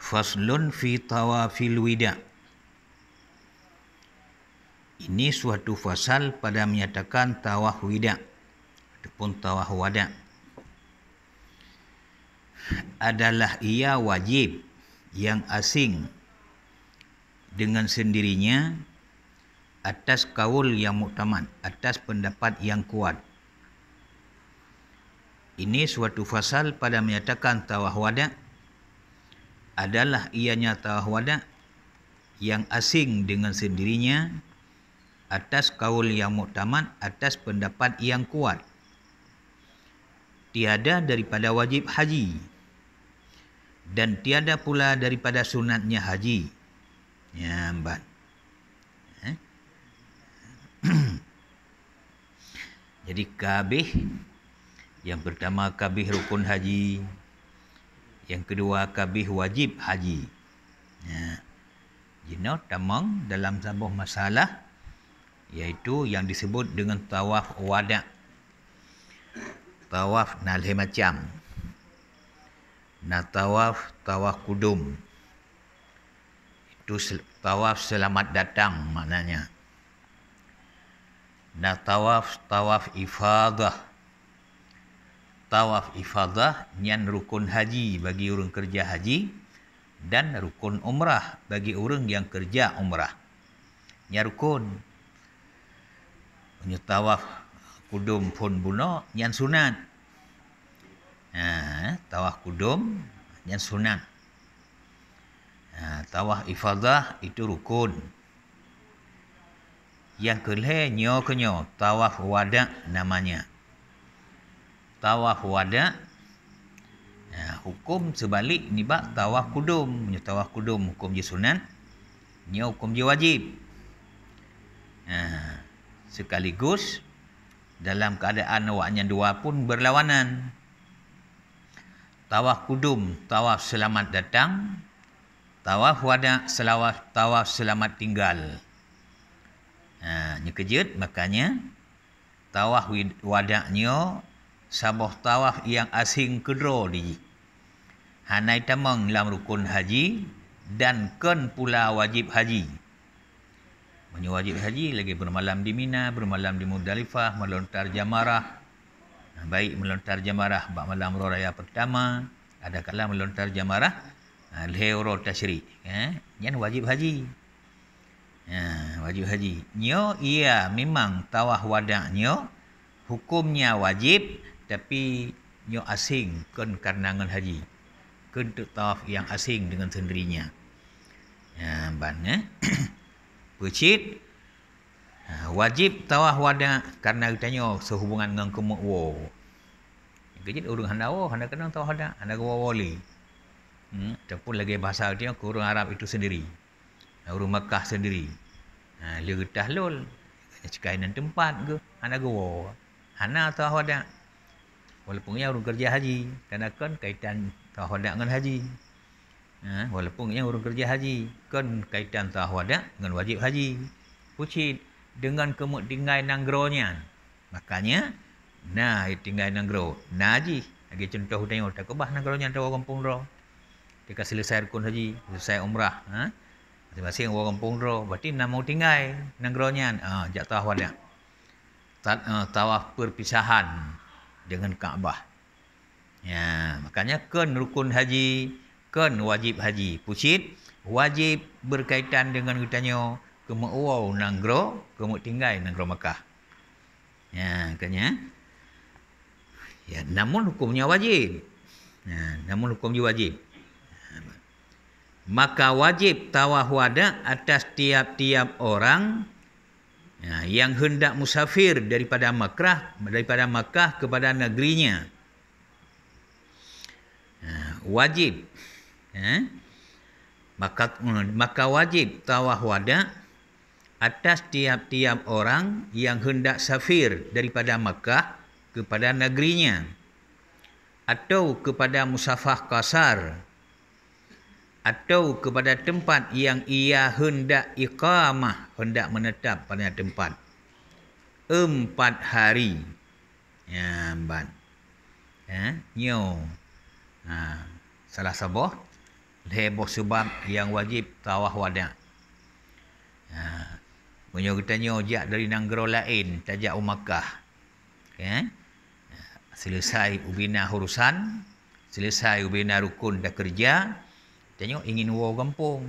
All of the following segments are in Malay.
Faslun fi tawafil wida. Ini suatu fasal pada menyatakan tawaf wida ataupun tawaf wada. Adalah ia wajib yang asing dengan sendirinya atas kaul yang muktamad, atas pendapat yang kuat. Ini suatu fasal pada menyatakan tawaf wada adalah ianya tawaf wada yang asing dengan sendirinya atas kaul yang muktamad, atas pendapat yang kuat. Tiada daripada wajib haji dan tiada pula daripada sunatnya haji. Ya, Mbak. Jadi kabih, yang pertama kabih rukun haji, yang kedua kabih wajib haji. Ya. Jino tamang dalam sebuah masalah iaitu yang disebut dengan tawaf wada. Tawaf nalhe macam. Na tawaf kudum. Itu tawaf selamat datang maknanya. Na tawaf ifadah. Tawaf ifadah nyan rukun haji bagi orang kerja haji dan rukun umrah bagi orang yang kerja umrah. Nya rukun. Punya tawaf kudum pun buno nyan sunat. Tawaf kudum nyan sunat. Tawaf ifadah itu rukun. Yang kedua tawaf wada namanya. Tawaf wada hukum sebalik ni bak tawaf kudum. Punya tawaf kudum hukum je sunat, ni hukum je wajib. Sekaligus dalam keadaan awaknya dua pun berlawanan. Tawaf kudum, tawaf selamat datang. Tawaf wada, tawaf selamat tinggal. Ni kejut, makanya tawaf wada'nya sabah tawaf yang asing kedua di. Hanai tamang dalam rukun haji dan ken pula wajib haji. Wajib haji lagi bermalam di Mina, bermalam di Muzdalifah, melontar jamarah. Baik melontar jamarah bak malam raya pertama, ada kala melontar jamarah lehoro tasyrik. Yan wajib haji. Wajib haji. Nyo ia memang tawaf wada'nyo hukumnya wajib tapi nyo asing kan karenangan haji. Kan tawaf yang asing dengan sendirinya. Pecit wajib tawaf wada karena ditanya sehubungan dengan kemukwo. Kejit orang handawo, handa kena tawaf wada, handa wali. Ataupun lagi bahasa dia orang Arab itu sendiri. Orang Mekah sendiri. Dia getah lol. Sekainan tempat ke, handa go. Hana tawaf wada. Walaupun ia orang kerja haji, kerana kan kaitan tawaf wada dengan haji. Walaupun yang orang kerja haji kan kaitan tawaf wada dengan wajib haji. Pucit dengan kemuk tinggai nanggronya. Makanya tinggai nanggro. Haji. Lagi contoh tengok tak kebah nanggronya tu orang kampung ro. Jika selesai rukun haji, selesai umrah, masing-masing orang kampung ro. Berarti nak mau tinggai nanggronya. Jak tawaf wada. Tawaf perpisahan dengan Kaabah. Makanya kan rukun haji, kan wajib haji. Pucit wajib berkaitan dengan kitanya kemuk wow nanggro, kemuk tinggai nanggro Mekah. Makanya namun hukumnya wajib. Namun hukumnya wajib. Maka wajib tawaf wada atas tiap-tiap orang yang hendak musafir daripada Makkah kepada negerinya. Wajib. Maka wajib tawaf wada atas tiap-tiap orang yang hendak safir daripada Makkah kepada negerinya atau kepada musafah qasar atau kepada tempat yang ia hendak iqamah, hendak menetap pada tempat 4 hari. Nyo. Salah sabah Heboh sebab yang wajib tawaf wada. Punya katanya jak dari negara lain tajak Makkah. Selesai ubina urusan, selesai ubina rukun dah kerja, tengok ingin wau kampung.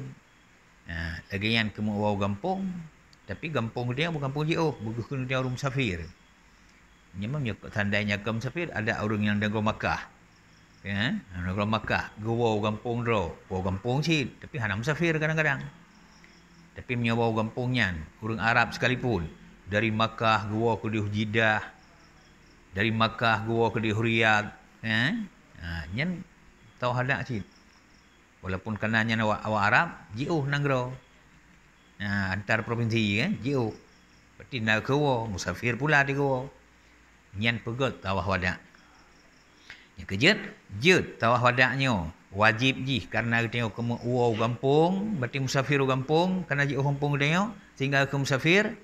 Lagi yang kemu wau kampung, tapi kampung dia bukan kampung jauh, bukan dia orang musafir. Memangnya tandanya kaum musafir ada orang yang negara Makkah. Negara Makkah, gua kampung dro, wau kampung sih, tapi hana musafir kadang-kadang. Tapi menyawau kampungnya, orang Arab sekalipun, dari Makkah gua ke di Jeddah, dari Makkah gua ke di Riyadh, nyen tahu hadak sih. Walaupun kananya awak Arab, jauh negara. Antar provinsi jauh. Berarti nak ke gua, musafir pula di gua. Nyen pegot tawah wadak. Yang kejut, jut tawah wadaknya. Wajib ji karena tengok ke uau kampung, berarti musafir kampung, karena jauh kampung tengok, tinggal ke musafir,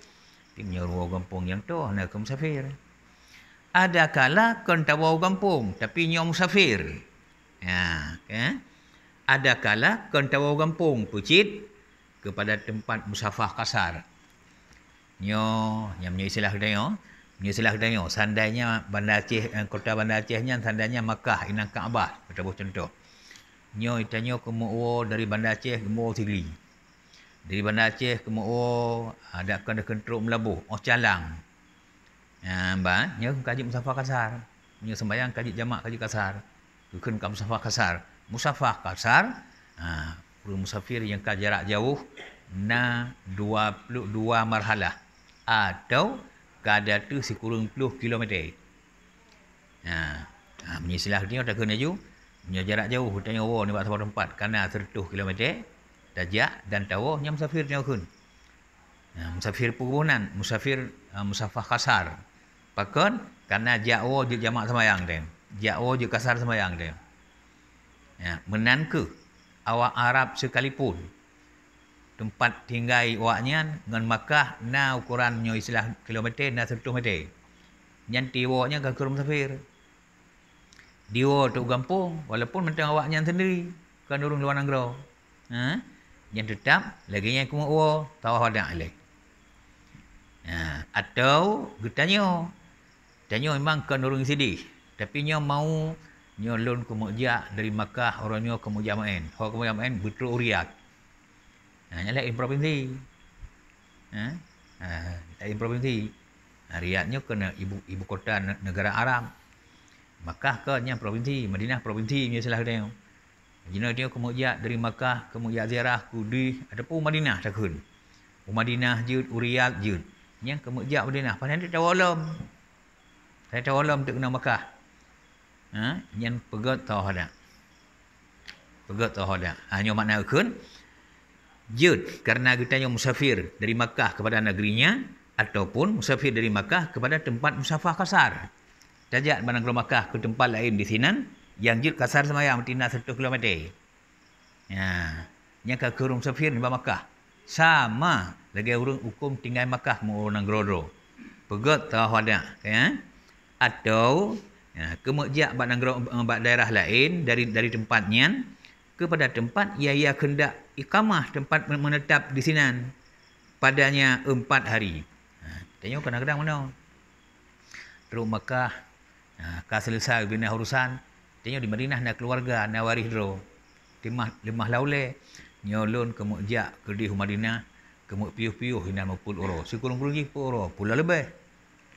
timnya uau kampung yang tu, nak ke musafir. Ada kala kan tawau kampung, tapi nyo musafir. Ada kala kan tawau kampung, pucit kepada tempat musafah kasar. Nyo, yang punya istilah tengok, sandainya Bandar Aceh, kota Bandar Acehnya sandainya Makkah, inang Kaabah, kita buat contoh. Nyo itanyo ke Mu'o dari Bandar Aceh ke Mu'o Tigli. Dari Bandar Aceh ke Mu'o ada kena kentruk Melabuh, Calang. Nyo kaji musafah kasar. Nyo sembahyang kaji jamak kaji kasar. Bukan ke musafah kasar. Musafah kasar, musafir yang ke jarak jauh na 22 marhalah atau kada tu sekurang 10 km. Menyisilah dia tak kena ju. Punya jarak jauh, tanya ni buat sebuah tempat, kerana 100 km, tajak dan tahu, yang musafir ni kun. Musafir perkebunan, musafah kasar. Pakon, kerana jauh je jamak semayang dia. Jauh je kasar semayang dia. Menan ke, awak Arab sekalipun, tempat tinggal awaknya, dengan Makkah, na ukurannya istilah kilometer, na 100 meter. Yang tiwaknya ke musafir. Dia tu kampung walaupun mentang awaknya sendiri kan orang luar negara. Yang tetap lagi yang kumu tawah wadak alai. Atau getanya memang kan orang sedih tapi nyo mau nyo lon ke Mekah dari Makkah orangnya ke Mujamain. Hok ke Mujamain betul Riyadh. Nyala provinsi. Provinsi. Riyadhnya kena ibu kota negara Arab. Makkah ke nya provinsi, Madinah provinsi punya salah dia. Jina dia ke Mekah dari Makkah ke Mekah ziarah Kudi ataupun Madinah takun. Madinah jud Riyadh jud. Yang ke Mekah Madinah pasal dia tahu alam. Saya tahu alam untuk kena Makkah. Yang pegat tahu ada. Pegat tahu ada. Hanya makna kun jud karena kita yang musafir dari Makkah kepada negerinya ataupun musafir dari Makkah kepada tempat musafah kasar. Tajak negara Makkah ke tempat lain di Sinan yang jid kasar semayang tina 1 km. Yang ke kurung musafir di Makkah. Sama lagi urung hukum tinggal Makkah mu orang Grodro. Pegot tahu ada, atau ke Mekah bak daerah lain dari tempatnya kepada tempat ia hendak iqamah tempat menetap di Sinan padanya 4 hari. Tengok kadang-kadang mana. Terus Makkah kau selesai bina urusan, tengok di Madinah nak keluarga, nak waris dro. Limah laule, nyolon ke Mekah ke di Madinah, ke piuh-piuh hina mapul oro. Sekurang-kurang oro, pula lebih.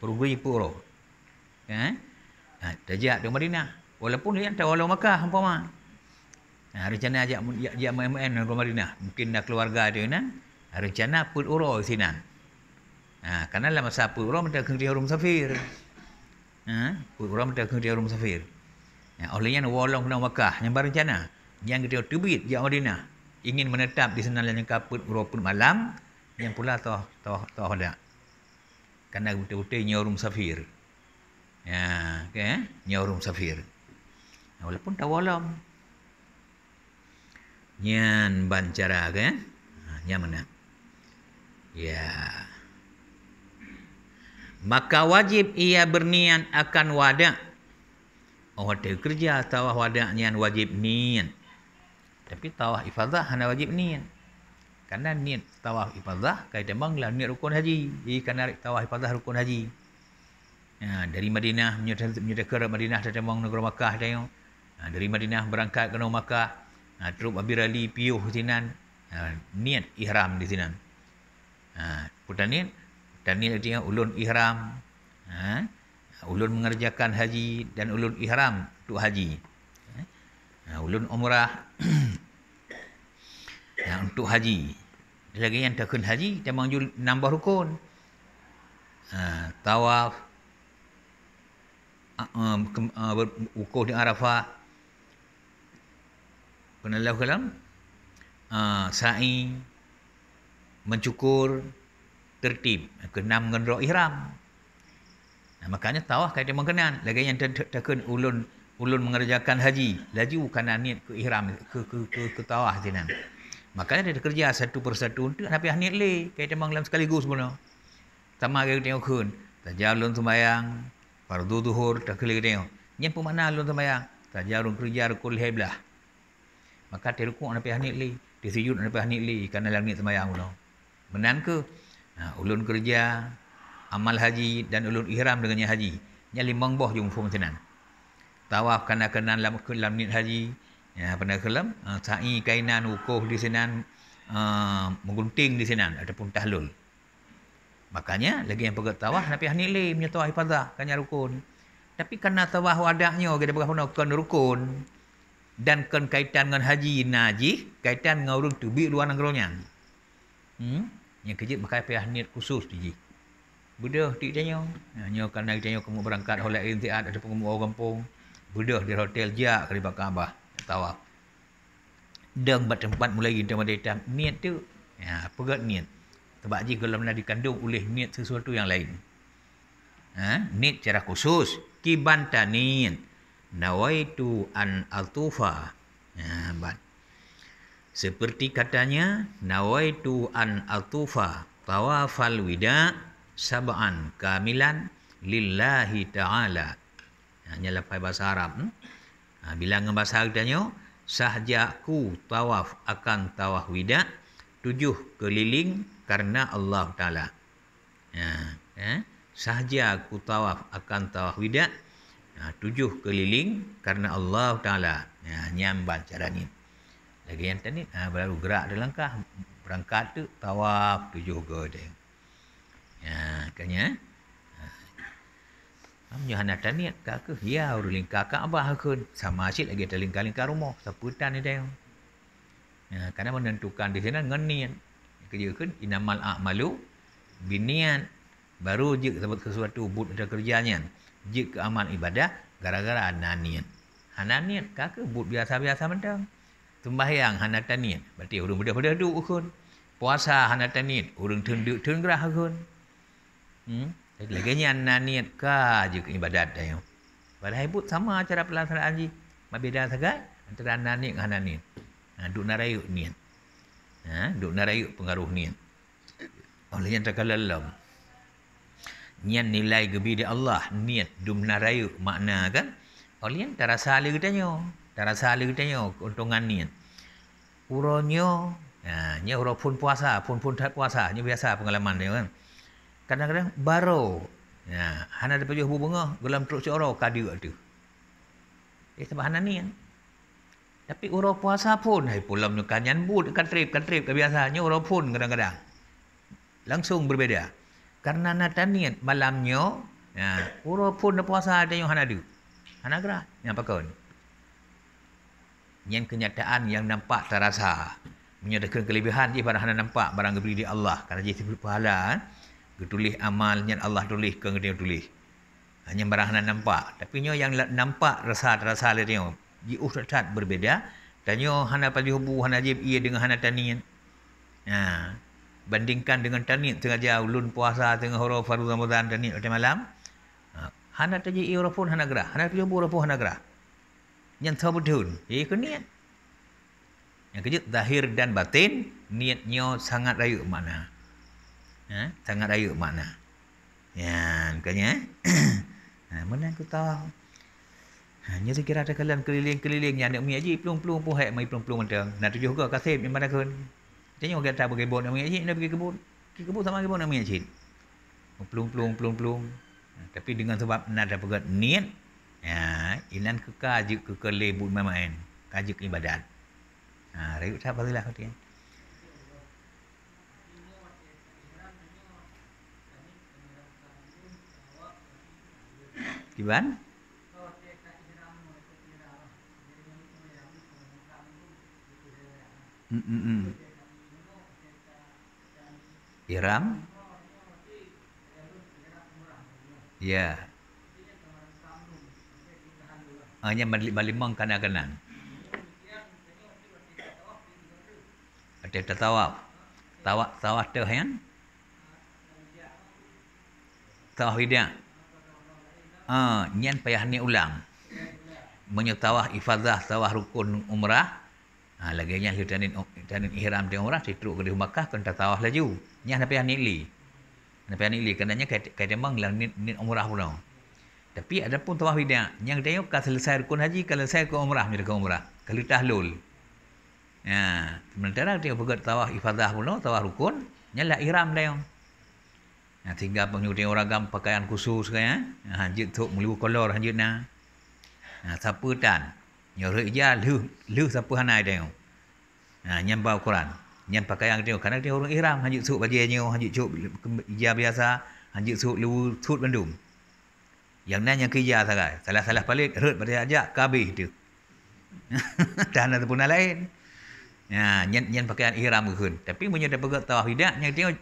Kurang-kurang oro. Tajak di Madinah. Walaupun dia tak walau Makkah umpama. Rencana ajak MMN ke Madinah, mungkin nak keluarga dia nah. Rencana pul oro sinan. Karena dalam masa pul oro mereka kena orang musafir. Orang mereka kena orang musafir. Olehnya walong kena Makkah yang berencana yang kita tubit di Madinah ingin menetap di sana yang kaput pun malam yang pula toh ada. Karena betul-betul nyorong musafir. Nyorong musafir. Walaupun tawalam. Nyan bancara kan? Nyan mana? Maka wajib ia berniat akan wada'. Hotel kerja atau wada' nyan wajib niat. Tapi tawaf ifadah hana wajib niat. Karena niat tawaf ifadah kaitan banglah niat rukun haji. Jadi kerana tawaf ifadah rukun haji. Dari Madinah menyudah ke Madinah datang negara Makkah tengok. Dari Madinah berangkat ke Makkah. Terus Abi Rali piuh sinan. Niat ihram di sinan. Putan niat artinya ulun ihram. Ulun mengerjakan haji dan ulun ihram untuk haji. Ulun umrah untuk haji. Lagi yang takun haji dia manjul nambah rukun. Tawaf, wukuf di Arafah, penalau kalam, sa'i, mencukur, tertib, keenam ngendro ihram. Makanya tawaf kaitan mengenan. Lagi yang takun ulun mengerjakan haji, laju kerana niat ke ihram ke tawaf sinan. Makanya dia kerja satu persatu untuk nak niat le kaitan manglam sekaligus sebenarnya. Sama ke tengok kun, tajal ulun sembahyang, fardu zuhur tak kali tengok. Nyen pun makna ulun sembahyang, tajal ulun kerja rukun heblah. Maka dia rukuk nak niat le, dia sujud nak niat le kerana lang niat sembahyang ulun. Benan ke? Ulun kerja amal haji dan ulun ihram dengannya haji. Nya limbang boh jung fung sinan. Tawaf kanan lam niat haji. Pernah kelam sa'i kainan wukuf di sinan, menggunting di sinan ataupun tahlul. Makanya lagi yang pegat tawaf nak niat le punya tawaf ifadah kanya rukun. Tapi kerana tawaf wadahnya kita berapa kan rukun dan kan kaitan dengan haji najih, kaitan dengan urang tubi luar negaranya. Yang kejut pakai niat khusus di. Budah ti tanya. Nyo kerana tanya kamu berangkat oleh intiad ataupun kamu orang kampung. Budah di hotel jak kali Kaabah tawaf. Dang bat tempat mulai kita datang niat tu. Pegat niat. Sebab ji kalau nak dikandung oleh niat sesuatu yang lain. Niat secara khusus kibanta niat nawaitu an altufa. Seperti katanya nawaitu an altufa tawafal wida sab'an kamilan lillahi ta'ala. Hanya lapai bahasa Arab. Bilangan bahasa Arabnya sahjaku tawaf akan tawaf wida 7 keliling karena Allah Ta'ala. Sahjaku tawaf akan tawaf wida 7 keliling karena Allah Ta'ala. Nyamban cara ni. Lagi yang tadi baru gerak dia langkah berangkat tu tawaf 7 ke dia. Kanya Amnya niat kak ke ya urang lingkar Kaabah kun sama asyik lagi ada lingkar rumah seputan ni dia. Karena menentukan di sana dengan niat. Kerja kun inamal a'malu biniat baru je sebut sesuatu but ada kerjanya. Je ke amal ibadah gara-gara ana niat. Hana niat kak ke but biasa-biasa mentang. Sembahyang hana niat. Berarti urang beda-beda duk kun. Puasa hana niat, urang tunduk gerah kun. Lagi ana niat ka je ke ibadat dia. Padahal ibut sama cara pelaksanaan ji. Beda sangat antara ana niat dengan hana niat. Duk narayu niat. Duk narayu pengaruh niat. Oleh yang terkalalam. Niat nilai gebi di Allah niat dum narayu makna kan. Oleh yang terasa le katanya. Terasa le katanya keuntungan niat. Uronyo nya uro pun puasa, pun tak puasa, nya biasa pengalaman dia kan. Kadang-kadang baru. Hana ada pejuh bunga, gelam truk coro kadi tu. Sebab hana ni kan. Tapi urau puasa pun, hai pulam nu kanyan but, katrip biasanya urau pun kadang-kadang. Langsung berbeza. Karena nata niat malamnya, urau pun na puasa ada yang hana du. Hana gerah, yang pakon. Yang kenyataan yang nampak terasa. Menyatakan kelebihan je pada hana nampak barang diberi di Allah. Kerana jadi pahala, tulis amal yang Allah tulis ke dia tulis. Hanya barang hana nampak. Tapi yang nampak rasa le dia. Jiuh tak berbeza. Dan hana pada hubu hana jib ia dengan hana tanian. Bandingkan dengan tanian sengaja ulun puasa tengah horo fardu Ramadan tanian pada malam. Hana taji ia pun hana gerah. Hana pada hubu pun hana gerah. Yang tahu betul. Ia ke niat. Yang kejut zahir dan batin niatnya sangat rayu makna. Sangat rayu makna. Ya, makanya mana aku tahu. Nya sekira ada kalian keliling-keliling nya nak mi haji pelung-pelung pun hai mai pelung-pelung mentang. Nak tujuh ke kasih yang mana kun. Tanya orang kata pergi kebun nak mi haji nak pergi kebun. Pergi kebun sama kebun nak mi haji. Pelung-pelung. Tapi dengan sebab nak ada pegat niat, ya, inan kekajuk ke lebut main, kajuk ibadat. Rayut tak barilah dia. Gimana? Iram? Ya. Hanya balimang kanan-kanan. Ada tawaf. Tawaf tu kan? Tawaf widak. Nyan payah ni ulang. Menyetawah ifadah, tawah rukun umrah. Lagi nya tanin ihram di umrah ditruk ke di Makkah kan tawah laju. Nya payah ni li. Payah ni li kenanya kait memang lang ni umrah pula. Tapi ada pun tawaf widak. Yang dia kan selesai rukun haji, kalau selesai ke umrah, mereka umrah. Kalau tahlul. Ya, sementara dia buat tawaf ifadah pula, tawaf rukun, nyala ihram dia. Tinggal penyuti ragam pakaian khusus kan. Hanjit tu melu kolor hanjit na. Siapa tan? Nyore ija lu siapa hanai dia. Nyam bau Quran. Nyam pakaian dia kerana dia orang ihram hanjit suk bajunya, hanjit suk ija biasa, hanjit suk lu sut bandung. Yang nanya ke ija sagai. Salah palit rut pada ajak kabih tu. Dan ada pun lain. Nyan pakaian ihram kun. Tapi punya dapat pegat tawaf widak yang dia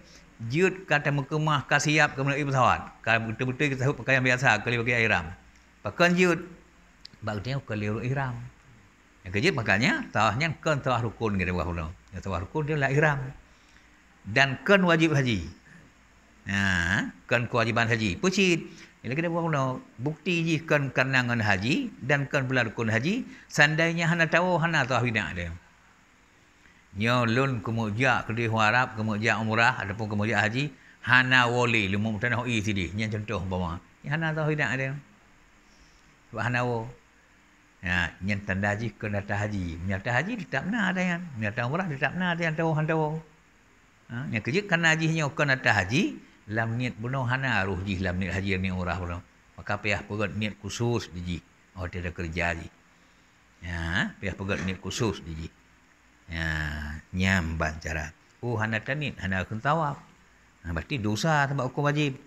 jut kata mekemah ka siap ke menaiki pesawat. Kalau betul-betul kita tahu pakaian biasa kali pakai ihram. Pakai jut bak dia kali ihram. Yang kejut makanya tawafnya kan tawaf rukun kita buat pula. Yang tawaf rukun dia lah ihram. Dan kan wajib haji. Kan kewajiban haji. Pucit. Bila kita buat pula bukti ji kan kanangan haji dan kan pula rukun haji, sandainya hana tahu hana tawaf widak dia. Nyo lun kemujak ke di Arab, kemujak umrah ataupun kemujak haji, hana wali lumu tanah i sidi. Nya contoh umpama. Hana tahu hidak dia. Sebab hana wo. Nya tanda haji ke data haji. Menyata haji tetap na ada yang. Menyata umrah tetap na ada yang tahu hana tahu. Nya kerja kan haji nya ke data haji, lam niat bunuh hana ruh ji lam niat haji ni umrah bunuh. Maka payah pegat niat khusus di ji. Oh dia ada kerja haji. Payah pegat niat khusus di ji. Nyamban cara. Hana tanit, hana akan tawaf. Berarti dosa sebab hukum wajib.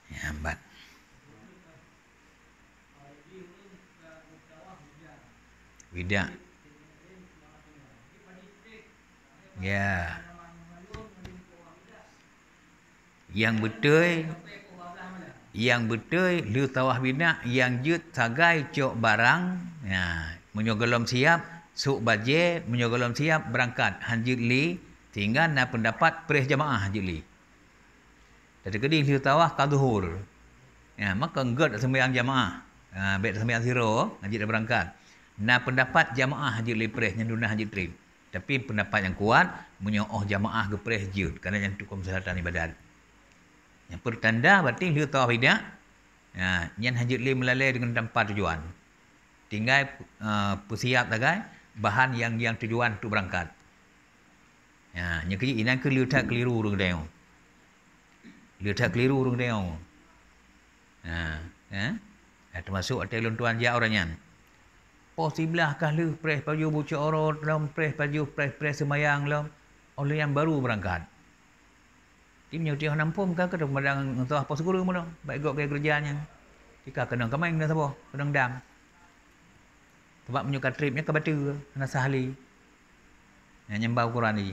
Nyamban. Widak. Ya. Yang betul lu tawaf widak yang jut sagai cok barang, menyogelom siap suk baje menyogolam siap berangkat hanjit li tinggal na pendapat perih jamaah hanjit li. Tadi keding liu tawah ka zuhur. Maka enggak sembahyang jamaah. Baik sembahyang zero hanjit dah berangkat. Na pendapat jamaah hanjit li perih nyanduna hanjit trip. Tapi pendapat yang kuat menyooh jamaah ke perih jut kerana yang tukum selatan ibadat. Yang pertanda berarti liu tawah widak. Nyan hanjit li melalui dengan tempat tujuan. Tinggal persiap tagai bahan yang tujuan untuk berangkat. Yang kerja inan ke liu tak keliru rung dia. Liu tak keliru rung dia. Termasuk ada luntuan ja orangnya. Posibelah kah lu press baju bucak orot lam press baju press semayang lam oleh yang baru berangkat. Timnya dia nampum kan ke madang entah apa seguru mana. Baik gok ke kerjanya. Jika kena kemain dah sabo, kena dam. Sebab menyukai tripnya ke batu, kena sahli. Nyembau Quran ni.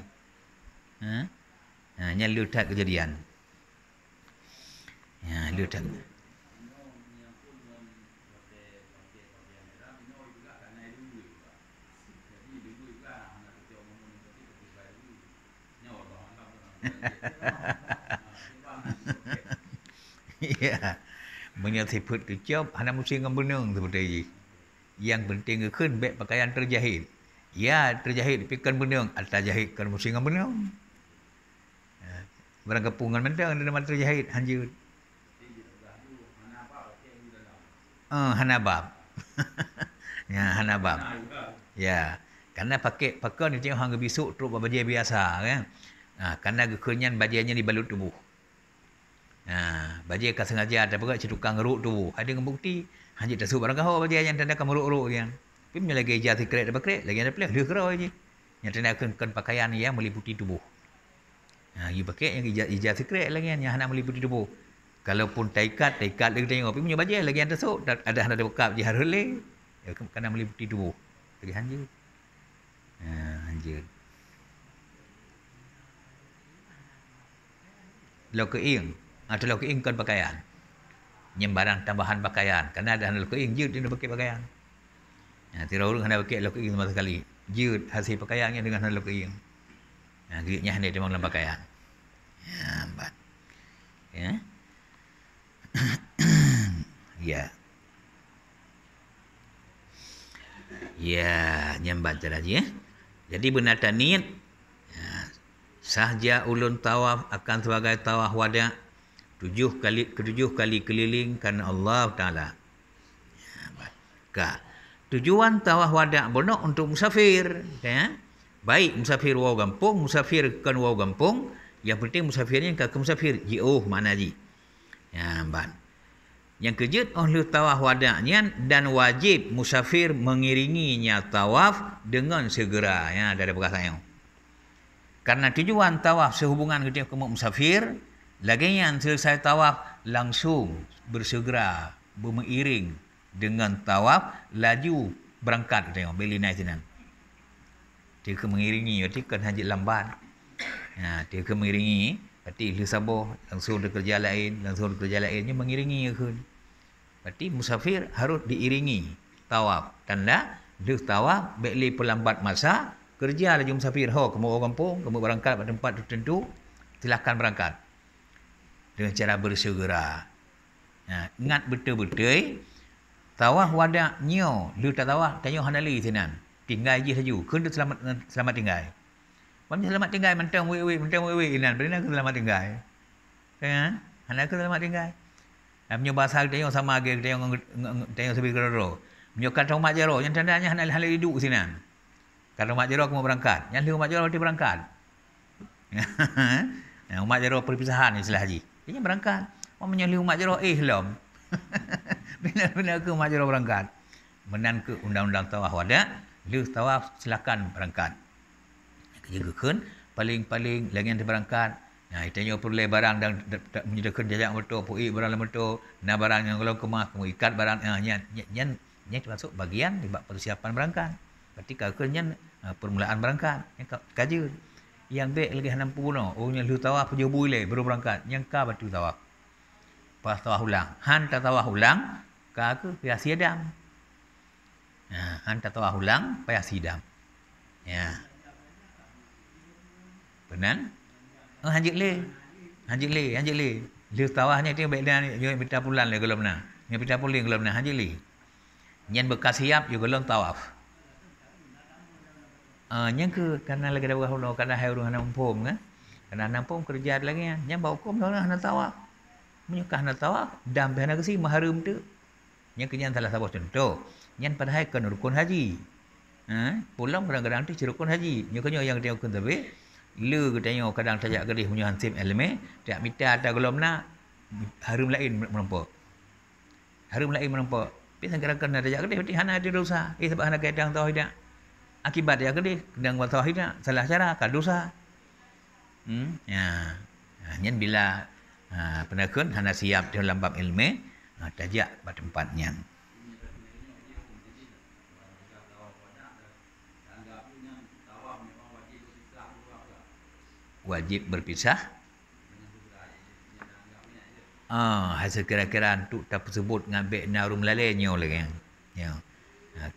Nya lutat kejadian. Lutat. Ya. Menyatiput kecap, hana mesti dengan benang seperti ini. Yang penting kan baik pakaian terjahit. Ya, terjahit pikan benang, atas jahit kan mesti dengan benang. Barang kepungan mentang ada nama terjahit hanjut. Hanabab. Ya, Hanabab. Ya. Karena pakai ni tengok hang besok teruk bajai biasa kan. Karena kekenyan bajainya dibalut tubuh. Bajai kan sengaja ada juga tukang ngeruk tubuh. Ada bukti hanya tak suruh barang kau bajai yang tanda kamu ruk-ruk yang. Tapi punya lagi ijaz secret apa krek, lagi ada pelak dia kerau je. Yang tanda akan pakaian yang meliputi tubuh. You pakai yang ijaz secret lagi yang nak meliputi tubuh. Kalaupun taikat dia tengok tapi punya bajai lagi yang tersuk ada bekap je harule. Kena meliputi tubuh. Lagi hanja. Hanja. Lokeing. Atau lokeing kan pakaian. Yang barang tambahan pakaian. Kerana ada lokeing je dia nak pakai pakaian. Tidak orang hendak pakai lokeing sama sekali. Je hasil pakaiannya dengan lokeing. Geritnya hendak dia dalam pakaian. Lambat. Ya. Ya. Ya, nyambat cara je. Jadi benar niat sahja ulun tawaf akan sebagai tawaf wada' 7 kali keliling kerana Allah Ta'ala. Tujuan tawaf wada' benar untuk musafir. Ya? Baik musafir wau gampung, musafir kan wau gampung. Yang penting musafirnya ke musafir. Jauh makna ji. Ya, yang kejut oleh tawaf wada'nya dan wajib musafir mengiringinya tawaf dengan segera. Ya, dari perkataan yang. Karena tujuan tawaf sehubungan ketika kamu musafir, lagi yang selesai tawaf langsung bersegera, mengiring dengan tawaf, laju berangkat. Tengok, beli naik sini. Dia mengiringi, berarti kan hajat lambat. Ya, dia mengiringi, berarti dia sabar, langsung ke kerja lain, dia mengiringi kan. Berarti musafir harus diiringi tawaf. Tanda dia tawaf beli pelambat masa kerja lagi musafir. Kamu orang kampung, kamu berangkat pada tempat tertentu, silakan berangkat dengan cara bersegera. Ingat betul-betul tawaf wada' nyo, dia tak tawaf tanya hanali tenan. Tinggal je saja. Kena selamat tinggal. Macam selamat tinggal mentang we inan benar ke selamat tinggal. Kan? Anak ke selamat tinggal. Punya bahasa tengok sama ke tengok sebi keroro. Punya kata umat jero yang tandanya hal hidup sini. Kata umat jero aku mau berangkat. Yang umat jero berarti berangkat. Umat jero perpisahan istilah haji. Dia berangkat. Orang menyalih umat jero belum. Benar-benar ke umat jero berangkat. Menan ke undang-undang tawaf wada', dia tawaf silakan berangkat. Kejagaan paling-paling lagi yang berangkat. Itanya perlu barang dan menyediakan jajak motor, pui barang motor, na barang yang kalau kemah, kamu ikat barang yang termasuk bagian di persiapan berangkat. Berarti kakaknya permulaan berangkat. Yang kaji yang baik lagi 60 no. Yang lu tawaf jauh boleh baru berangkat. Yang ka batu tawaf. Pas tawaf ulang. Han tak tawaf ulang, ka ke payah sidam. Han tak tawaf ulang, payah sidam. Ya. Benar? Hanjik le. Dia tawahnya dia baik dah ni minta pulang le kalau benar. Ni minta pulang kalau benar hanjik le. Nyen bekas siap juga belum tawaf. Nyen ke karena lagi ada orang kada hai orang nampung kan. Karena nampung kerja lagi kan. Nyen bawa hukum orang nak tawaf. Menyukah nak tawaf dam behana ke si mahram tu. Nyen kenyan salah satu contoh. Nyen padahal kan rukun haji. Pulang kadang-kadang tu rukun haji. Nyen kenyo yang dia rukun tapi le tengok kadang tajak gedih punya hansip elme tak minta ada gelom nak harum lain menempa tapi kadang-kadang tajak gedih berarti hana ada dosa sebab hana kadang tahu tidak akibat dia gedih kadang tahu tidak salah cara kan dosa nyen bila penakun hana siap dalam bab ilmu tajak pada tempatnya. Wajib berpisah. Hasil kira-kira untuk tak tersebut ngambil narum lalainya lagi. Ya.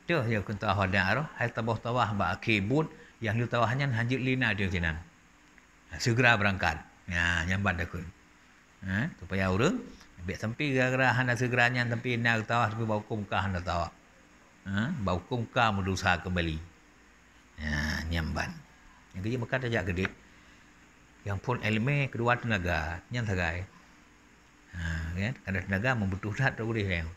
Tu yang kun tawah dah roh, hai tawah ba akibut yang lu tawahnya hanjit lina dia sinan. Segera berangkat. Nyambat dah kun. Supaya urang ambil sampai gara-gara hana segeranya tapi nak tawah tapi bau kumkah hana tawah. Bau kumkah mendosa kembali. Nyamban. Yang kerja bekat ajak gede. Yang pun ilmu kedua tenaga yang sagai. Kan ada tenaga membutuhkan tak boleh yang.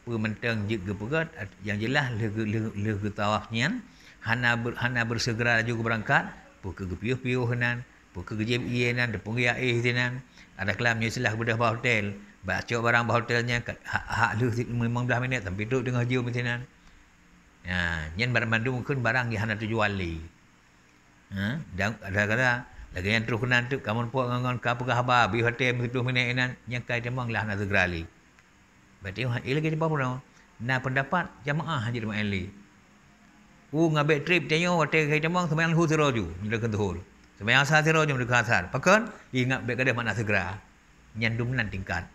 Pementang jik gepegat yang jelas le tawaf nian hana bersegera juga berangkat ke gepiuh-piuh nan ke gejib ienan de pungya tinan ada kelam nyeselah bedah bah hotel baca barang bah hotelnya hak lu 15 minit tapi duduk dengan jauh tinan nyen barang Bandung kun barang yang hana tujuan li dan ada lagi yang terus kenan tu kamu puak ngon ka pegah bi hotel 20 minit nan yang kai demang lah na segrali. Berarti ia lagi di bawah na pendapat jamaah haji di Ma'ali. Ngabek trip tanya hotel kai demang sembahyang hu seroju mula kentuhul. Sembahyang asar seroju mula asar. Pakan ingat bek kada makna segera. Nyandum nan tingkat.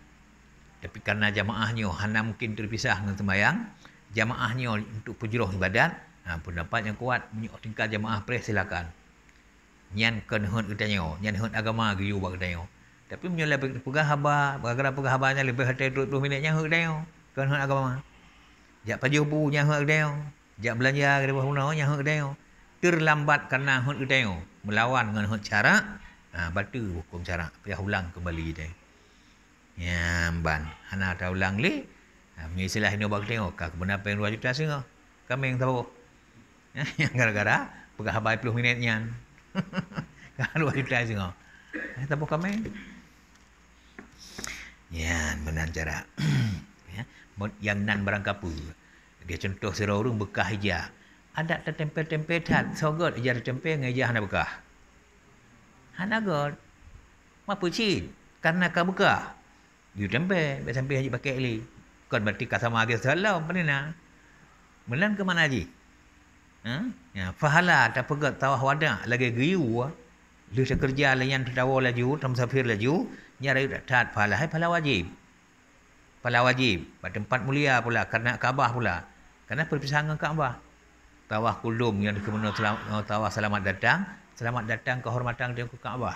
Tapi karena jamaahnya hana mungkin terpisah dengan sembahyang, jamaahnya untuk penjuruh ibadat, pendapat yang kuat menyok tingkat jamaah pres silakan. Nyan kenhun utanyo, nyan hun agama giyu bak utanyo. Tapi menyoleh pegah haba, pegah habanya lebih hati 20 minitnya hak dia. Kan hak agama. Jak pajuh bu nya hak dia. Jak belanja ke bawah punau nya hak dia. Terlambat kerana hak dia melawan dengan hak cara, batu hukum cara. Payah ulang kembali dia. Ya ban, hana ta ulang le. Mengistilah ini bak dia, ka benar pen 2 juta singa. Kami yang tahu. Yang gara-gara pegah haba 20 minitnya. Ka 2 juta singa. Tahu kami. Ya, benar cara. Yang nan barang kapu. Dia contoh serorung bekah hijah. Ada tertempel-tempel tat. Sogot hijah tertempel ngejah hana bekah. Hana god. Mapu cid. Karena ka bekah. Dia tempel. Biar sampai haji pakai li. Kon berarti kata magi salam. Penina. Melan ke mana haji? Fahala tak pegat tawah wadah. Lagi giyu. Lu sekerja layan terdawa laju. Tamsafir laju. Nyari tat pahala. Hai pahala wajib. Pahala wajib. Pada tempat mulia pula. Karena Kaabah pula. Karena perpisahan dengan Kaabah. Tawah kudum yang kemudian tawah selamat datang. Selamat datang kehormatan dia ke Kaabah.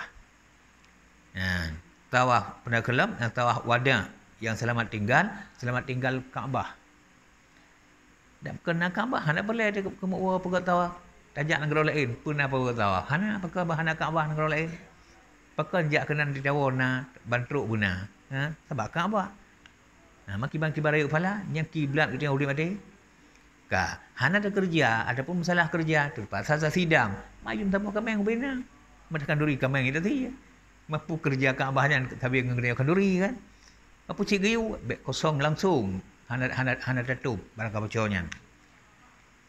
Tawah pernah kelam. Tawah wada yang selamat tinggal Kaabah. Dan kena Kaabah. Hana boleh dia kemuk pegat tawah. Tajak negara lain. Pernah pegat tawah. Hana apakah hana Kaabah negara lain. Pakan jak kena didawa na bantruk guna. Sebab Kaabah. Maki-maki barayuk pala yang kiblat kita urip ade. Ka, hana ada kerja, adapun masalah kerja terpaksa sidang. Mayun tamu kami yang bina. Mereka duri kami yang itu dia. Mampu kerja Kaabahnya tapi ngene kenduri kan. Apa cik gayu bek kosong langsung. Hana tutup barang kabocornya.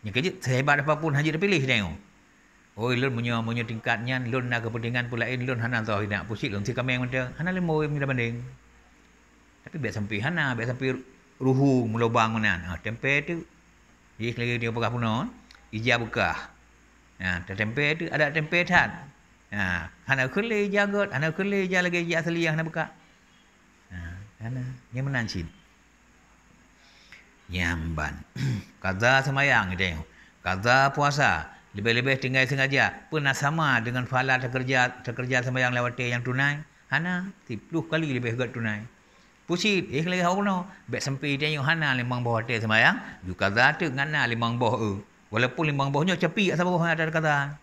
Yang kejut sehebat apapun haji dipilih dia. Oh, lun punya tingkatnya, lun nak kepentingan pula lun hana tahu nak pusing lun si kami yang macam hana lemo yang banding. Tapi biar sampai hana, biar sampai ruhu melobang mana. Tempe tu, lagi dia bekah punon, ija bekah. Tempe tu ada tempe tat. Hana kuli jagot, hana kuli ija lagi ija asli yang hana bekah. Hana, yang menancin. Nyamban. Kaza semayang dia. Kaza puasa. Lebih-lebih tinggal sengaja. Pernah sama dengan pahala terkerja sembahyang lewati yang tunai. Hana 10 kali lebih agak tunai. Pusit. Lagi hau bek sampai dia yang hana 5 bawah hotel sembahyang. You kaza tu ngana 5 bawah. Walaupun 5 bawahnya cepi asal bawah ada kata.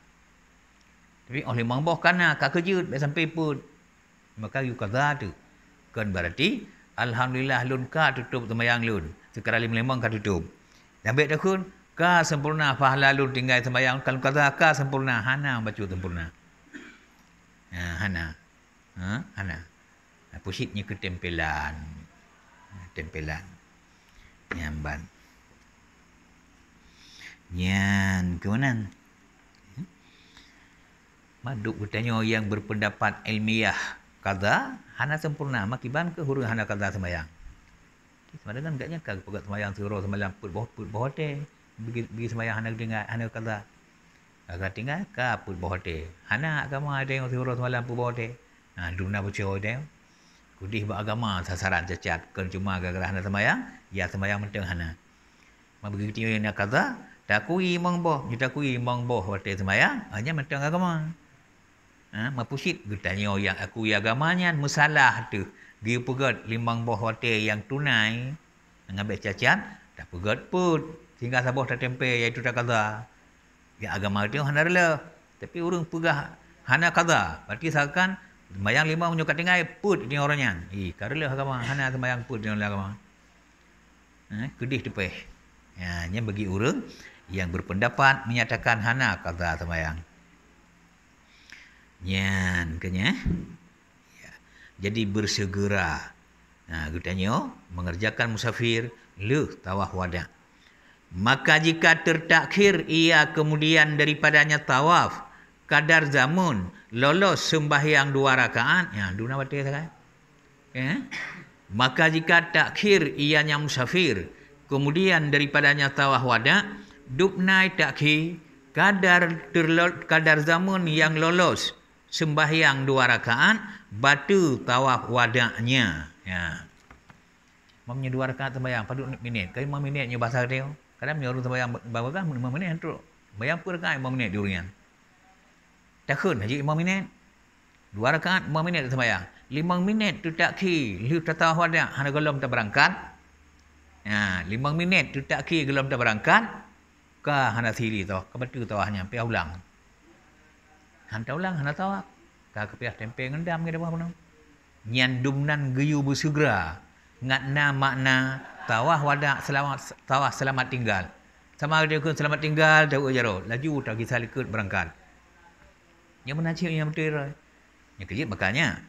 Tapi 5 bawah kana kak kejut bek sampai pun. Maka you kaza tu. Kan berarti alhamdulillah lun ka tutup sembahyang lun. Sekarang 5 ka tutup. Dan bek takun ka sempurna pahala lun tinggal sembahyang kalau kata ka sempurna hana baca sempurna hana pusitnya ketempelan nyamban nyan kemudian maduk bertanya yang berpendapat ilmiah kaza hana sempurna makiban ke huruf hana kaza sembahyang sebenarnya kan enggaknya ka pegat sembahyang suruh sembahyang put bawah teh bagi sembahyang hana kata agak tinggal ka put bawah teh hana agama ada yang suruh semalam put bawah teh duna bocor dia kudih agama sasaran cacat kan cuma gara-gara hana sembahyang ya sembahyang menteng hana begitu yang kata takui mangboh ditakui mangboh teh sembahyang hanya menteng agama mapusit getanya yang akui agamanya masalah tu dia pegat 5 bawah teh yang tunai ngambil cacat tak pegat put sehingga sabah tertempe iaitu tak kaza. Ya agama itu hana rela. Tapi orang pegah hana kaza. Berarti seakan sembahyang 5 menyukat tinggal put ni orangnya. Karela agama hana sembahyang put ni agama. Kedih tepeh. Nya bagi orang yang berpendapat menyatakan hana qada sembahyang. Nyan kenya. Ya. Jadi bersegera. Katanya mengerjakan musafir le tawaf wada. Maka jika tertakhir ia kemudian daripadanya tawaf kadar zaman lolos sembahyang 2 rakaat. Duna baca kan? Maka jika takhir ianya musafir kemudian daripadanya tawaf wada dubnai takhir kadar zaman yang lolos sembahyang 2 rakaat batu tawaf wadanya. Mamnya 2 rakaat sembahyang pada minit. Kai 5 minit nya bahasa dia. Kadang orang sembahyang berapa kan 5 minit tu. Bayang per rakaat 5 minit diurian. Takhun haji 5 minit. 2 rakaat 5 minit sembahyang. 5 minit tu takhir, lu tawaf wada hana golom tak berangkat. 5 minit tu takhir golom tak berangkat. Ka hana siri tu, ka batu tawahnya piah ulang. Hanta ulang hana tawaf. Ka kepiah tempe ngendam ke depan pun. Nyan dumnan geyu bersegera. Ngatna makna tawaf wada selamat tinggal. Sama dia ke selamat tinggal dak jaro. Laju tak kisah likut berangkat. Yang menacik yang betul. Yang kejip makanya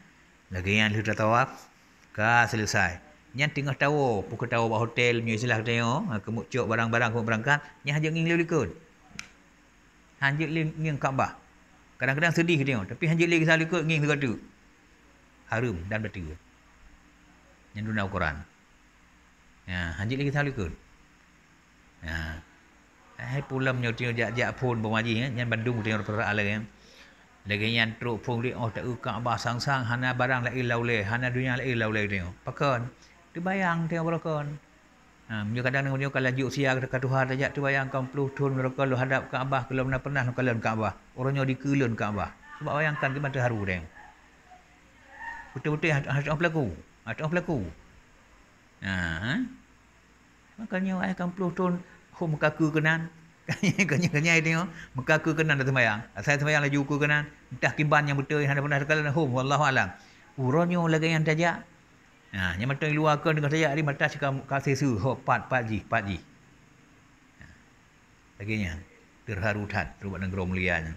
lagi yang sudah tawaf ka selesai. Yang tengah tahu pukul tahu buat hotel punya istilah tengok kemuk cok barang-barang kemuk berangkat yang hajak nging likut. Hajak nging Kaabah. Kadang-kadang sedih tengok tapi hajak lagi salah likut nging segala tu. Harum dan betul. Yang duna Al-Quran. Hajak lagi salah likut. Hai pulam nyo tengok jak-jak pun pemaji yang Bandung tengok perah ala lagi yang truk pun dia tak Kaabah sang-sang hana barang la ilaule hana dunia la ilaule tengok pakon tu bayang tengok berokon dia kadang dia kalau juk sia dekat Tuhan aja tu bayang 80 tahun mereka lu hadap Kaabah kalau pernah kalian Kaabah orangnya dikelun Kaabah sebab bayangkan ke mata haru tengok betul-betul hati pelaku makanya ai 80 tahun hum kaku kenan kanya tengok mekaku kenan dah sembahyang. Saya sembahyang laju ku kenan. Entah kiban yang betul yang ada pernah sekali hum wallahu alam. Uronyo lagi yang tajak. Yang mata luar kan dengan tajak di mata cakap kasih su ho pat ji. Laginya terharu tat rubat negara mulianya.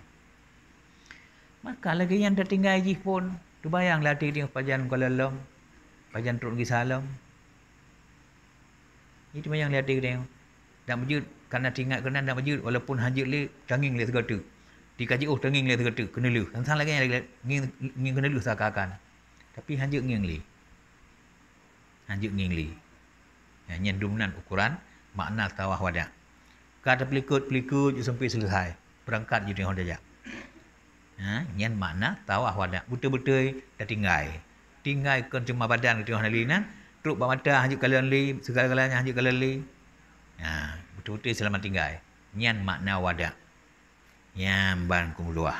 Maka lagi yang tertinggal ji pun tu bayang latih tengok pajan Kuala Lumpur. Pajan Truk Negeri Salam. Itu bayang latih tengok. Dan berjud kerana tinggal kena nak baju walaupun hajut le tanging le segatu dikaji tanging le segatu kena lu sang lagi nging kena lu sakakan tapi hajut nging le nyen dumnan ukuran makna tawaf wada kata pelikut sampai selesai berangkat je tengok dia nyen makna tawaf wada betul-betul dah tinggal kon cuma badan tengok halinan truk mata hajut kalian le segala-galanya hajut kalian le betul-betul selamat tinggal. Nyan makna wada. Nyan ban kumuluah.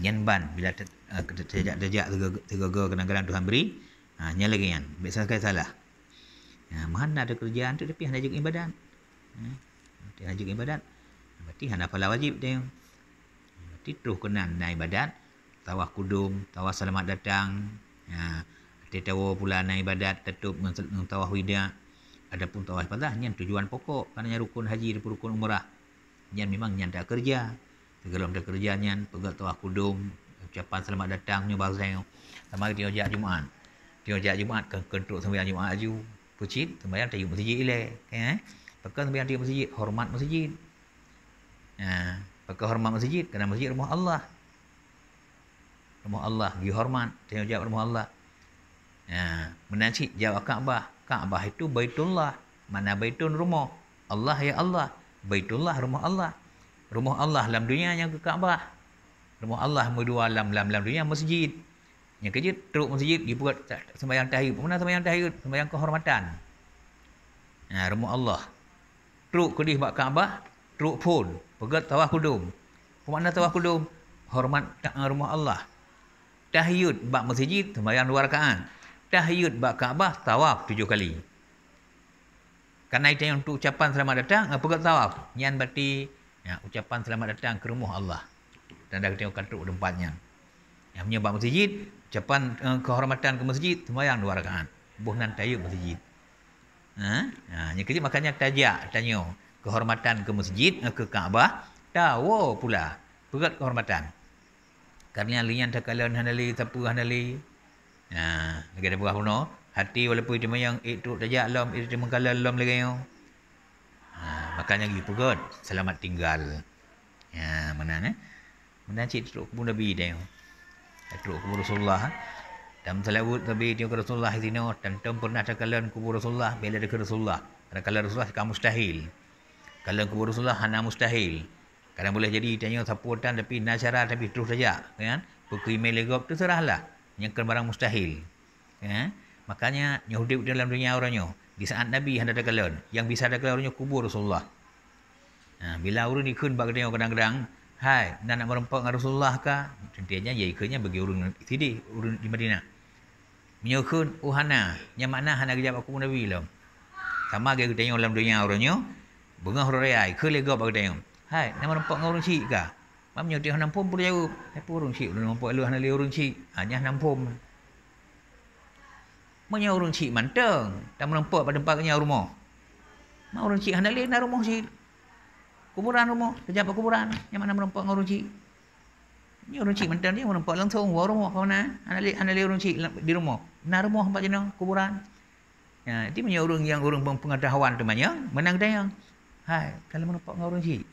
Nyan ban bila terjak tergaga kadang-kadang Tuhan beri. Nyan lagi nyan. Biasa sekali salah. Mana ada kerjaan tu tapi hanya juk ibadat. Hanya juk ibadat. Berarti hanya pahala wajib dia. Berarti terus kenan naik ibadat. Tawaf kudum, tawaf selamat datang. Tawa pula naik ibadat, tutup dengan tawaf wida. Adapun tawaf ibadah nyan tujuan pokok kerana rukun haji dan rukun umrah. Nyan memang nyan tak kerja. Segala macam kerja nyan pegat tawaf kudum, ucapan selamat datang nyo bahasa sama dia jak Jumaat. Dia jak Jumaat kentruk sembahyang Jumaat aju. Pucit sembahyang tayyib masjid ile. Pakai sembahyang tayyib masjid, hormat masjid. Pakai hormat masjid kerana masjid rumah Allah. Rumah Allah dihormat, tengok jak rumah Allah. Menacik jawab Kaabah. Kaabah itu Baitullah. Mana Baitun rumah? Allah ya Allah. Baitullah rumah Allah. Rumah Allah dalam dunia yang ke Kaabah. Rumah Allah dua dalam dunia masjid. Yang kerja teruk masjid dibuat sembahyang tahiyud. Mana sembahyang tahiyud? Sembahyang kehormatan. Rumah Allah. Teruk kedih bak Kaabah, teruk pun pegat tawaf kudum. Mana tawaf kudum? Hormat rumah Allah. Tahiyud bak masjid sembahyang 2 rakaat. Tahiyud bak Kaabah tawaf 7 kali. Karena itu yang untuk ucapan selamat datang pegat tawaf. Nyan berarti ucapan selamat datang ke rumah Allah. Dan dah tengok kantuk tempatnya. Yang punya bak masjid, ucapan kehormatan ke masjid sembahyang 2 rakaat. Buhnan tahiyud masjid. Yang kejap makanya tajak tanya kehormatan ke masjid ke Kaabah tahu pula berat kehormatan. Karena lian takalan handali tapu handali. Lagi ada buah puno hati walaupun itu yang itu tajak lam itu mengkalan lam lagi yo. Makanya gitu berat selamat tinggal. Mana ni? Mana cik teruk kubur Nabi dia. Teruk kubur Rasulullah. Dan selawat Nabi dia ke Rasulullah sini dan pernah takalan kubur Rasulullah bila dekat Rasulullah. Karena kalau Rasulullah kamu mustahil. Kalau kubur Rasulullah hana mustahil. Kadang boleh jadi tanya saputan tapi nasyara tapi terus saja kan. Pukul legop tu serahlah. Yang kan barang mustahil. Makanya Yahudi dalam dunia orangnya di saat Nabi hendak takalan yang bisa takalan orangnya kubur Rasulullah. Bila orang ikut bagi tengok kadang-kadang hai nak merempak dengan Rasulullah kah? Tentunya ya ikutnya bagi orang sini orang di Madinah. Menyokun uhana yang makna hana kejap aku Nabi lah. Sama ke tengok dalam dunia orangnya bunga huraya ikut lego bagi tengok. Hai nak merempak dengan orang Syiik kah? Mamnya dia nampum pun jauh. Apa orang Syiik orang nampak lu hana orang Syiik. Hanya nampum. Manya orang Syiik manteng tak merempak pada tempatnya rumah. Mak orang Syiik hana na rumah Syiik. Kuburan rumah, pejabat kuburan yang mana merempak dengan orang Syiik. Ni orang Syiik mentang dia merempak langsung war rumah kau mana? Anak orang Syiik di rumah. Nah rumah tempat jenak kuburan. Itu punya orang yang orang pengetahuan tu banyak menang dia. Hai, kalau merempak dengan orang Syiik.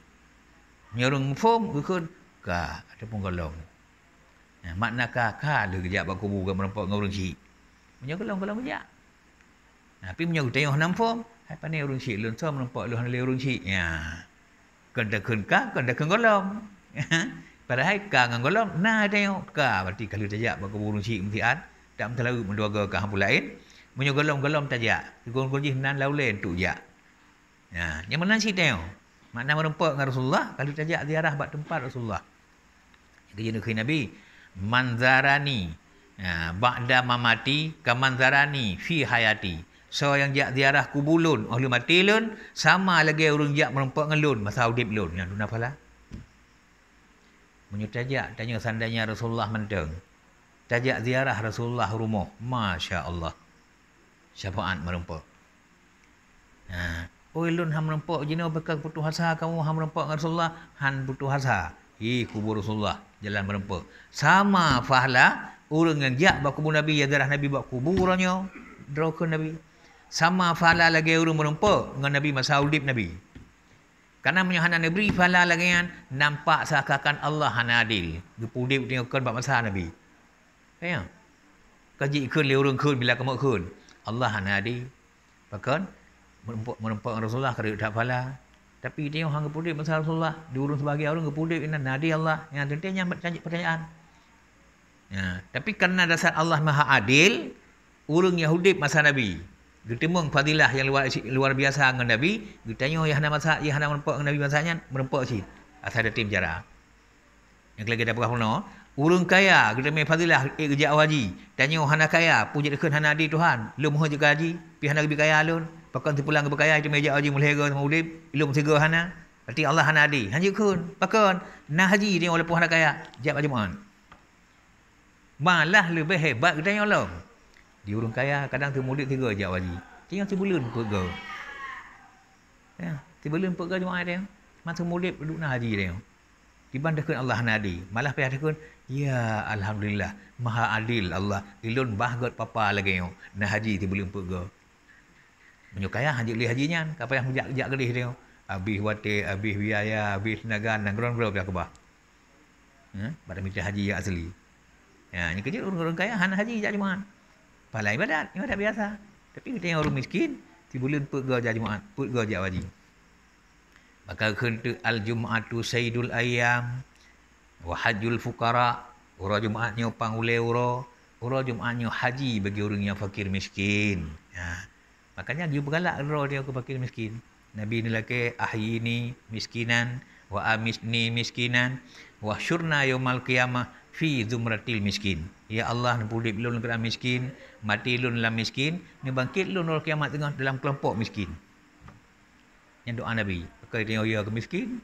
Ni orang mufum ikut ka ada pun golong. Makna ka le kejap bak kubur merempak dengan orang Syiik. Punya golong kejap. Tapi punya tengok namfum, hai pandai orang Syiik lun so merempak lu orang Syiik. Kena golong. Padahal ka dengan golong, nah tengok ka. Berarti kalau tajak bagi burung Syiik mutian, tak terlalu menduaga ke hampa lain. Punya golong tajak. Golong jih nan lau lain tu jak. Yang mana sih tengok? Makna merempak dengan Rasulullah, kalau tajak ziarah bak tempat Rasulullah. Jadi nak Nabi, manzarani ba'da mamati kamanzarani fi hayati. So yang jak ziarah kubulun ahli mati lun sama lagi orang jak merempak dengan lun masa hidup lun. Yang tu nafalah. Menyutajak tanya sandanya Rasulullah menteng. Tajak ziarah Rasulullah rumah. Masya Allah. Syafaat merempak. Oi lun ham merempak jino bekal putus asa kamu ham merempak dengan Rasulullah han putus asa. Kubur Rasulullah jalan merempak. Sama fahla orang yang jak bak kubur Nabi ya ziarah Nabi bak kuburannya drokun Nabi. Sama fala lagi orang merempak dengan Nabi masa hidup Nabi. Karena menyahana Nabi fala lagi yang nampak seakan Allah hana adil. Gepudip tengokkan bab masa Nabi. Kaya. Kaji ikun le orang kun bila kamu kun. Allah hana adil. Bahkan merempak Rasulullah kerja tak fala. Tapi tengok hang gepudip masa Rasulullah. Diurung sebagai orang gepudip ini nadi Allah. Yang tentunya pertanyaan. Tapi karena dasar Allah Maha Adil, orang Yahudi masa Nabi Getemung fadilah yang luar biasa dengan Nabi. Ditanya yang masa yang merempak dengan Nabi masanya merempak sih. Asal ada tim jara. Yang lagi ada berapa urung kaya getemung fadilah kerja haji. Tanya hana kaya puji dekat hana di Tuhan. Lu moh juga haji, pi hana lebih kaya alun. Pakan terpulang ke kaya itu meja haji mulai ke maulid, ilmu tiga hana. Berarti Allah hana di. Haji kun, pakan nah haji dia walaupun hana kaya, jap ajmaan. Malah lebih hebat katanya Allah. Di urung kaya kadang tu murid tiga je wajib. Tinggal sebulun perga. Sebulun perga jemaah dia. Masa murid duduk nak haji dia. Dibandingkan Allah nadi. Malah pihak dia ya alhamdulillah maha adil Allah. Ilun bahgat papa lagi yo. Nak haji sebulun perga. Menyukaya haji li hajinya. Apa yang jak gelih dia. Habis wate, habis biaya, habis tenaga nang gron-gron pihak kebah. Pada minta haji yang asli. Yang kerja orang kaya hana haji jak jemaah. Pahala ibadat biasa. Tapi kita yang orang miskin, tibulan perga Jumaat, perga wajib. Maka kentu al-Jum'atu Sayyidul Ayyam wa hajjul fuqara. Ura Jumaatnya pangule ura Jumaatnya haji bagi orang yang fakir miskin. Makanya dia bergalak ura dia ke fakir miskin. Nabi ni laki ahyini miskinan wa amisni miskinan wa syurna yaumal qiyamah fi zumratil miskin. Ya Allah, pulip lun kena miskin, mati lun dalam miskin, ni bangkit lun orang kiamat tengah dalam kelompok miskin. Yang doa Nabi, pakai tengok ya ke miskin.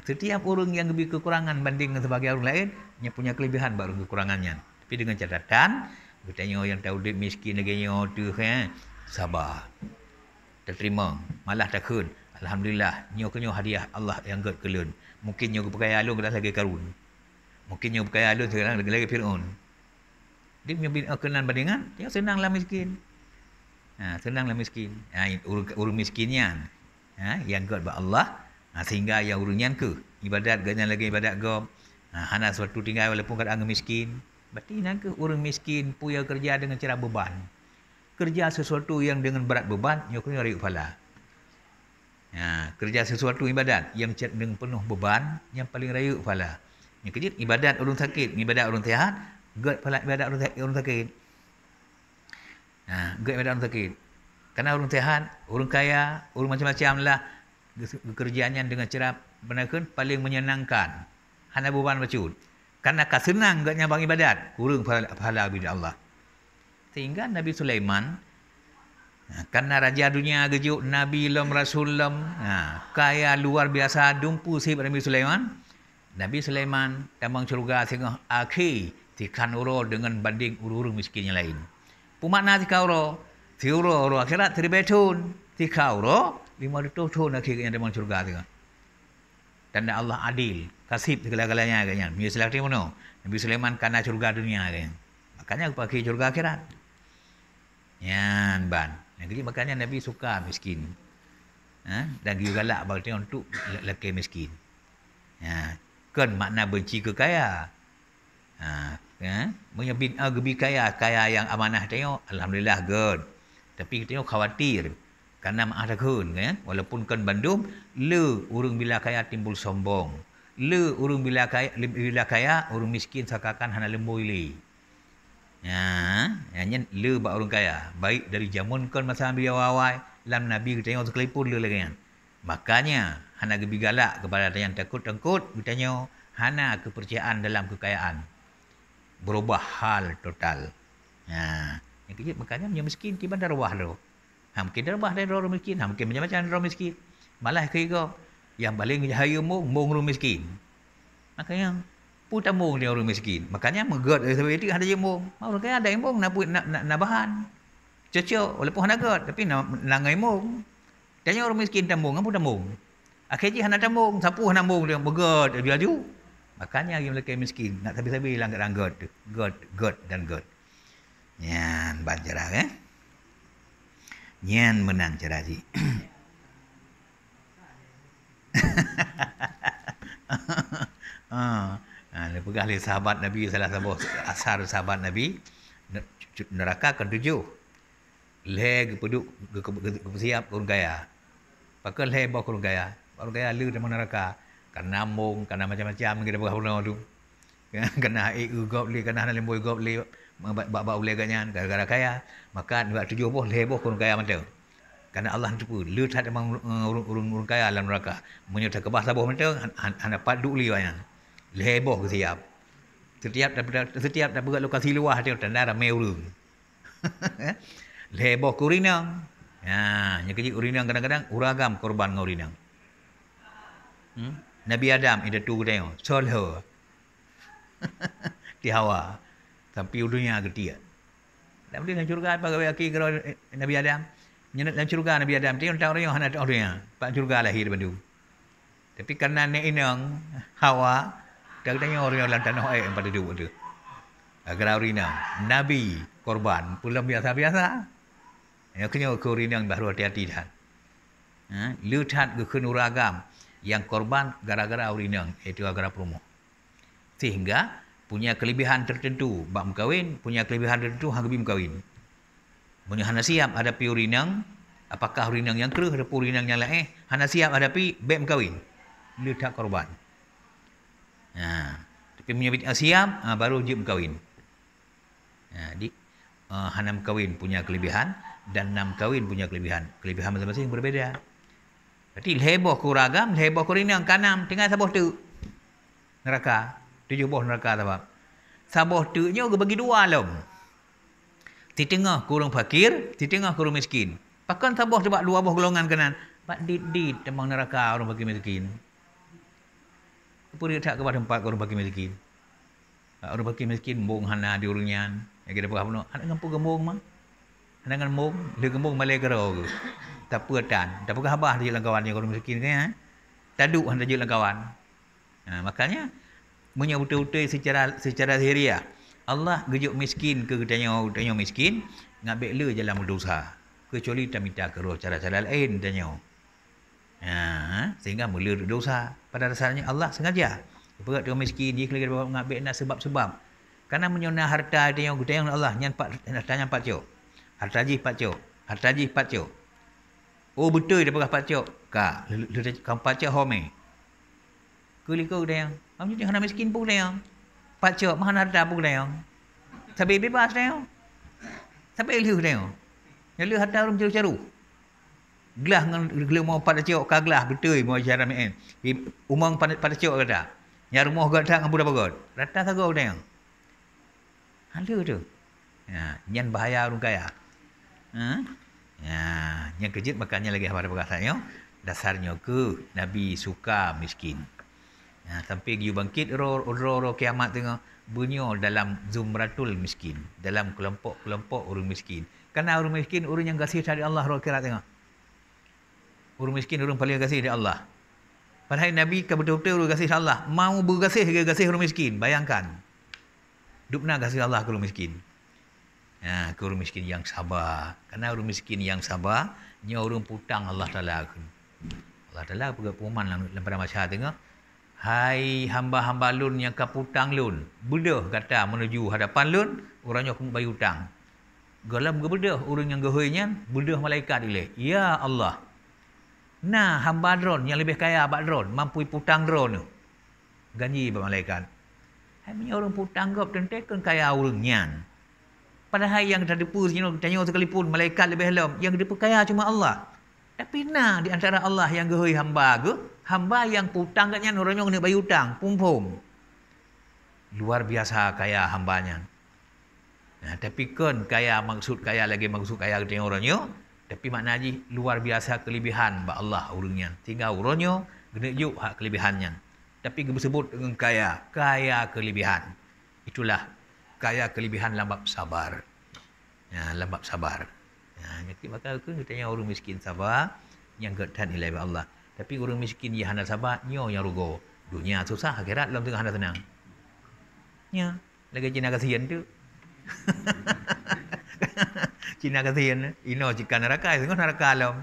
Setiap orang yang lebih kekurangan banding dengan sebagai orang lain, yang punya kelebihan baru kekurangannya. Tapi dengan catatan, bertanya yang tahu dia miskin lagi tu sabar. Terterima. Malah takun. Alhamdulillah. Nyo kenyo hadiah Allah yang god kelun. Mungkin nyo pakai alun kedah lagi karun. Mungkin nyo pakai alun sekarang lagi Fir'aun. Dia punya kenan bandingan, dia senanglah miskin. Senanglah miskin. Urung miskinnya. Yang god ba Allah. Sehingga yang urunyan ke ibadat ganyan lagi ibadat go. Hana suatu tinggal walaupun kadang miskin. Berarti nak ke urung miskin punya kerja dengan cara beban. Kerja sesuatu yang dengan berat beban, nyo kena riuk pahala. Kerja sesuatu ibadat yang dengan penuh beban, yang paling riuk pahala. Yang kejut ibadat urung sakit, ibadat urung sihat, god pahala ibadat urung sakit. God ibadat urung sakit. Karena urung sihat, urung kaya, urung macam-macam lah kerjaannya dengan cara benar-benar paling menyenangkan. Hana beban bacut. Karena senang godnya bang ibadat, kurang pahala bila Allah. Sehingga Nabi Sulaiman, karena raja dunia gejuk, Nabi lom Rasul lom, kaya luar biasa, dumpu sih Nabi Sulaiman. Nabi Sulaiman tambang syurga sehingga akhir tikan uro dengan banding urung miskin yang lain. Pumakna tika uro, si uro akhirat teribetun, tika uro 500 tahun akhirnya tambang syurga sehingga. Tanda Allah adil, kasih segala-galanya kayaknya. Misalnya mana? Nabi Sulaiman karena syurga dunia kayaknya. Makanya pakai syurga akhirat. Yan ban. Jadi makanya Nabi suka miskin. Dan juga galak bagi untuk lelaki miskin. Kan makna benci ke kaya. Menyebut gebi kaya yang amanah tengok alhamdulillah good. Tapi tengok khawatir karena ma'atakun walaupun kan bandum le urung bila kaya timbul sombong. Le urung bila kaya urung miskin sakakan hana lemboi Nyen le ba orang kaya. Baik dari zaman kon masa Nabi awal lam Nabi tengok sekalipun le lagi. Makanya hana gebi galak kepada yang takut-takut bertanya hana kepercayaan dalam kekayaan. Berubah hal total. Yang kejut makanya yang miskin tiba darwah lo. Mungkin darwah dari orang miskin, mungkin macam-macam orang miskin. Malah kira yang paling jahaya mung orang miskin. Makanya putar mung dia orang miskin. Makanya megod sampai itu ada je mung. Orang kaya ada yang mung nak bahan. Cocok walaupun hana god tapi langai mung. Tanya orang miskin tambung, apa tambung? Akhirnya hana tambung, sapu hana mung dia megod dia laju. Makanya yang mereka miskin nak sabi-sabi langgar god dan god. Nyan banjarah Nyan menang cara ji. Lepas ahli sahabat Nabi salah satu asar sahabat Nabi neraka kan 7. Le peduk siap kurang gaya. Pakai le bawa kurang gaya. Kurang gaya lu dalam neraka. Karena mung, karena macam-macam kita berapa tu. Karena gop le, karena lemboi gop le, bab le ganyan gara-gara kaya. Maka 7 boh le boh kurang gaya macam. Karena Allah tu lu tak memang urung kaya dalam neraka. Menyerta ke bahasa boh macam anda padu li banyak. Leboh ke siap. Setiap dapat lokasi luar dia tanda ramai urung. Leboh ke urinang. Yang kecil urinang kadang-kadang uragam korban dengan urinang. Nabi Adam itu tu tengok. Solho. Di Hawa. Sampai udunya ketia. Dan dia nak curga apa kau aki kalau Nabi Adam. Nak curga Nabi Adam. Dia tahu orang hana tahu dia. Pak curga lahir bandu. Tapi karena ni inang Hawa. Kadang-kadang orang yang dalam tanah air yang pada duduk tu. Agar urinang. Nabi korban. Pulang biasa-biasa. Yang kena ke urinang baru hati-hati dah. Lutat ke kenuragam. Yang korban gara-gara urinang. Itu gara promo. Sehingga punya kelebihan tertentu. Bak mengkawin. Punya kelebihan tertentu. Hang lebih mengkawin. Punya hana siap hadapi urinang. Apakah urinang yang kerah atau urinang yang lain. Hana siap hadapi bek mengkawin. Lutat korban. Tapi menyebut siap baru je berkahwin. Jadi hanam kahwin punya kelebihan dan nam kahwin punya kelebihan. Kelebihan masing-masing berbeza. Berarti heboh kuragam, heboh kurinang kanam tinggal saboh tu. Neraka, 7 boh neraka sebab. Saboh tu nya bagi 2 lom. Di tengah kurang fakir, di tengah kurang miskin. Pakan saboh sebab 2 boh golongan kanan. Pak dit temang neraka orang bagi miskin. Apa dia tak kepada tempat orang bagi miskin. Orang bagi miskin mung hana di urunyan. Yang kita faham no. Ada ngampu gembung mah. Dengan mung, dia gemung malai kero ke. Tak apa tan. Tak apa habah dia kawan dia orang miskin kan. Taduk hendak je kawan. Makanya punya betul-betul secara zahiriah. Allah gejuk miskin ke tanya miskin, ngabek le jalan berdosa. Kecuali tak minta ke roh cara-cara lain tanya. Sehingga mula dosa. Pada dasarnya Allah sengaja. Berat dia miskin, dia kena ngabek nak sebab-sebab. Karena menyona harta dia yang Allah nyan tanya pak cok. Harta ji pak cok. Harta ji pak cok. Oh betul dia berah pak cok. Kak, kau pak cok home. Kuliko dia yang. Kamu jangan miskin pun dia yang. Pak cok mana harta pun dia yang. Sampai bebas dia yang. Sampai liu dia yang. Yang liu harta orang caru-caru. Gelah dengan mau pada cok ka gelah betul mau cara main. Umang pada cok kata. Yang rumah gak dengan budak bagot. Rata sagau dia yang. Halu tu. Nyan bahaya orang kaya. Yang kejut makanya lagi pada perkataannya dasarnya ke Nabi suka miskin. Sampai dia bangkit roh kiamat tengah bunyo dalam zumratul miskin, dalam kelompok-kelompok orang miskin. Karena orang miskin orang yang kasih dari Allah roh kiamat tengah. Orang miskin orang paling kasih dari Allah. Padahal Nabi betul-betul orang kasih Allah, mau berkasih ke kasih orang miskin. Bayangkan. Dupna kasih Allah ke orang miskin. Ke orang miskin yang sabar. Karena orang miskin yang sabar, nya orang putang Allah Taala. Allah Taala pengumuman dalam pada masyarakat tengah. Hai hamba-hamba lun yang kaputang lun. Bedah kata menuju hadapan lun, orangnya aku bayar hutang. Galam gebedah orang yang gehoinya, bedah malaikat ile. Ya Allah. Nah, hamba drone yang lebih kaya abad drone, mampu putang drone tu. Ganji abad malaikat. Hai punya orang putang gap tentekan kaya orang nyan. Padahal yang tak depu sini tanya sekalipun malaikat lebih halam, yang depu kaya cuma Allah. Tapi nah di antara Allah yang gehoi hamba ke, hamba yang putang katnya orangnya kena bayar hutang, pum-pum. Luar biasa kaya hambanya. Tapi kan kaya maksud kaya katanya orangnya, tapi makna haji luar biasa kelebihan ba Allah orangnya. Tinggal orangnya kena juk hak kelebihannya. Tapi disebut dengan kaya kelebihan. Itulah kaya kelebihan lambap sabar. Lambap sabar. Jadi maka kita tanya orang miskin sabar yang getan nilai Allah. Tapi orang miskin yang hendak sabar nyo yang rugo. Dunia susah, akhirat dalam tengah hendak senang. Ya, lagi Cina kasihan tu. Cina kasihan. Ino jika neraka, tengok neraka alam.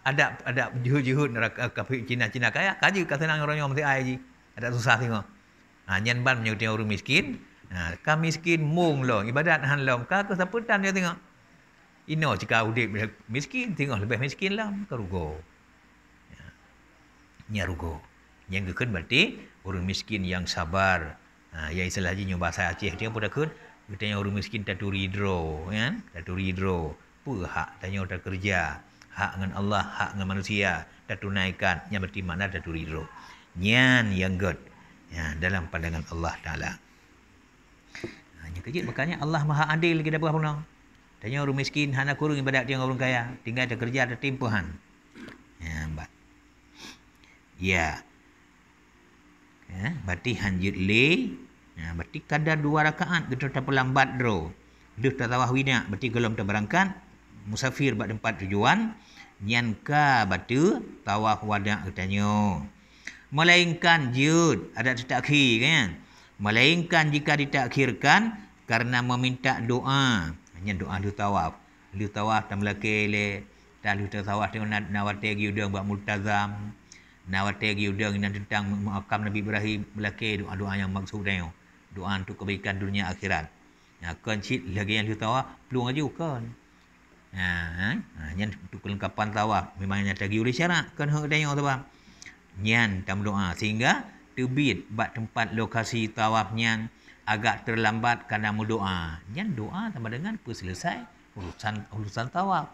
Ada juhud neraka kafir Cina kaya, kaji kasenang orang yang mesti ai ji. Ada susah tengok. Nyan ban menyuti orang miskin. Kami miskin mung long ibadat han long ka ke saputan dia tengok. Ino jika udip miskin tengok lebih miskin lah ke rugo. Nya rugo. Yang kekan berarti orang miskin yang sabar. Yang istilahnya bahasa Aceh dia pun dakun katanya orang miskin tak turidro kan? Tak turidro. Apa hak tanya tak kerja. Hak dengan Allah, hak dengan manusia tak tunaikan. Yang berarti mana tak turidro. Nyan yang god. Dalam pandangan Allah Taala. Yang kejut makanya Allah Maha Adil kita berapa pun. Tanya orang miskin hana kurung ibadat dia orang kaya, tinggal ada kerja ada timpuhan. Berarti hanjut le. Berarti kadar 2 rakaat kita tak lambat dro. Dah tak tawah wina, berarti gelom tak berangkat musafir bak tempat tujuan, nyan ka batu tawaf wada katanya. Melainkan jud ada takhir kan. Melainkan jika ditakhirkan karena meminta doa. Hanya doa lu tawaf. Lu tawaf tam lake le. Tak lu tawaf dengan nawate gi udang buat multazam. Nawate gi udang nan tentang makam Nabi Ibrahim melake doa-doa yang maksud dia. Doa untuk kebaikan dunia akhirat. Kan cit lagi yang lu tawaf peluang aja kan. Yang untuk kelengkapan tawaf memang nyata gi oleh syarat kan hak dia tawaf. Nyan tam doa sehingga terbit bak tempat lokasi tawaf nyan agak terlambat kerana berdoa. Nyan doa sama dengan selesai urusan tawaf.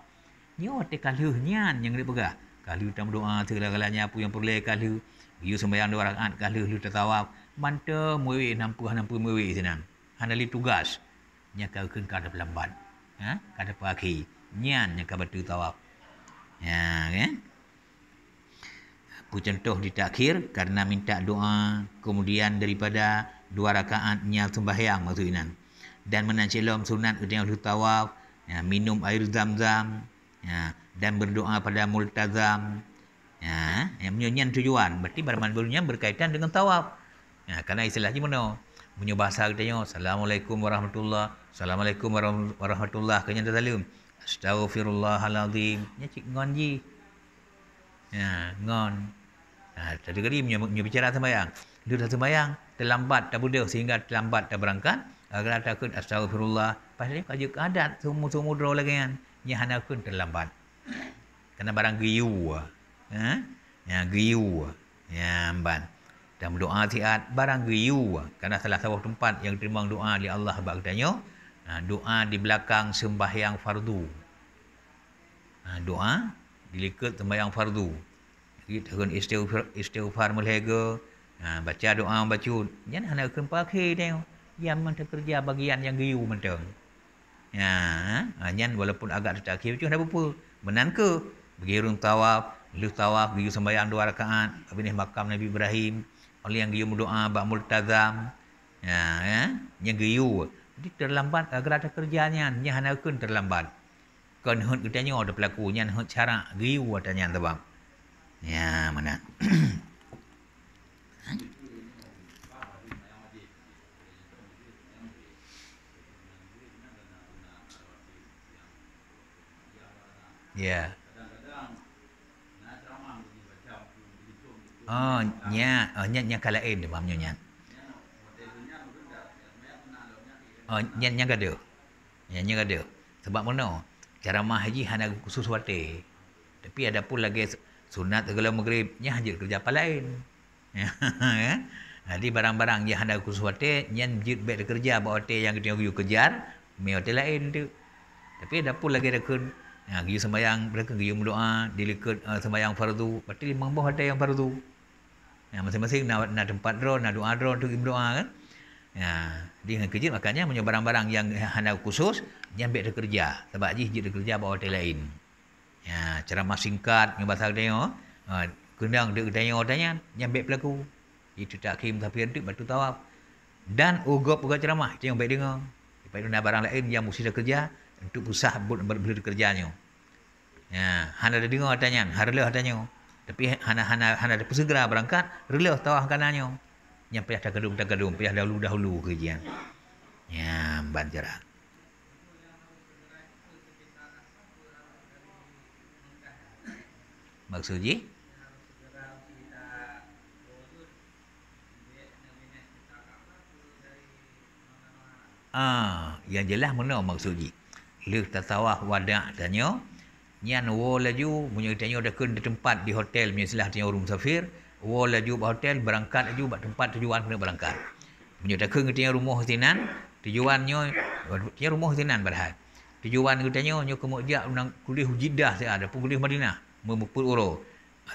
Nyo te kaluh nyan yang dia pegah. Kaluh tam doa segala-galanya apa yang perlu kaluh. You sembahyang 2 rakaat kaluh lu tawaf. Manta muwi 60 muwi senang. Handali tugas. Nya kau kan kada lambat. Kada pagi. Nyan yang kau batu tawaf. Kan? Contoh ditakhir karena minta doa, kemudian daripada 2 rakaatnya sembahyang maksudnya. Dan menancilom sunat yang tawaf minum air zam-zam, dan berdoa pada multazam. Yang menyanyian tujuan. Berarti barang-barangnya berkaitan dengan tawaf. Kerana istilahnya mana? Punya bahasa katanya, Assalamualaikum warahmatullahi, Assalamualaikum warahmatullahi, kanya dah salim. Astaghfirullahalazim. Cik ngon ji. Ngon. Tadi kali punya bicara sembahyang. Dia dah sembahyang, terlambat dah budak sehingga terlambat dah berangkat. Agar takut astagfirullah. Pasal dia adat semua draw lagi kan. Nya hana kun terlambat. Karena barang giyu. Giyu. Amban. Dan doa siat barang giyu. Karena salah satu tempat yang terima doa di Allah bagdanya, doa di belakang sembahyang fardu. Doa dilikat sembahyang fardu. Kita akan istighfar melhega. Baca doa baca. Jangan hana kun pakai dia. Yang mentang kerja bagian yang giyu mentang. Jangan walaupun agak terakhir macam apa. Benan ke? Bergirung tawaf, lu tawaf, giyu sembahyang 2 rakaat, habis ni makam Nabi Ibrahim. Oleh yang giyu berdoa bak multazam. Yang giyu. Jadi terlambat agar ada kerjanya. Yang hana kun terlambat. Kan hut katanya ada pelaku nyan hut cara giyu katanya sebab. Mana? Ya. Nya kalain dia fahamnya nya. Nya gada. Nya gada. Sebab mana? Ceramah haji hana khusus wate. Tapi ada pun lagi sunat segala maghrib nya haji kerja apa lain. Jadi barang-barang yang hana khusus wate nya jid baik kerja bawa wate yang kita kejar, me wate lain tu. Tapi ada pun lagi rekun giyu sembahyang, mereka giyu berdoa, dilikat sembahyang fardu. Berarti 5 buah ada yang fardu. Masing-masing nak tempat draw, nak doa draw untuk berdoa kan. Dia kerja makanya punya barang-barang yang hana khusus, yang baik kerja. Sebab jid kerja bawa hotel lain. Ceramah singkat, yang bahasa dia, kendang dia tanya, yang baik pelaku. Itu tak kim tapi itu batu tawaf. Dan ugop ceramah, itu yang baik dengar. Lepas itu nak barang lain yang mesti dah kerja, untuk usah berbeli kerjanya. Hana ada dengar tanya, harlah tanya. Tapi hana ada segera berangkat, rela tawaf kanannya. Yang payah tak gedung, payah dahulu kerja. Banjara. Maksudnya? Yang jelas mana maksudnya? Leh tasawah wada' tanya. Nyan wo laju punya tanya ada kun di tempat di hotel punya silah tanya rumah musafir. Wo laju ke hotel berangkat laju buat tempat tujuan kena berangkat. Punya tak kun tanya rumah hutinan tujuannya tanya rumah hutinan berhad. Tujuan tanya nyo ke Mekah menang kuliah Jeddah saya ada pun kuliah Madinah memupul uro.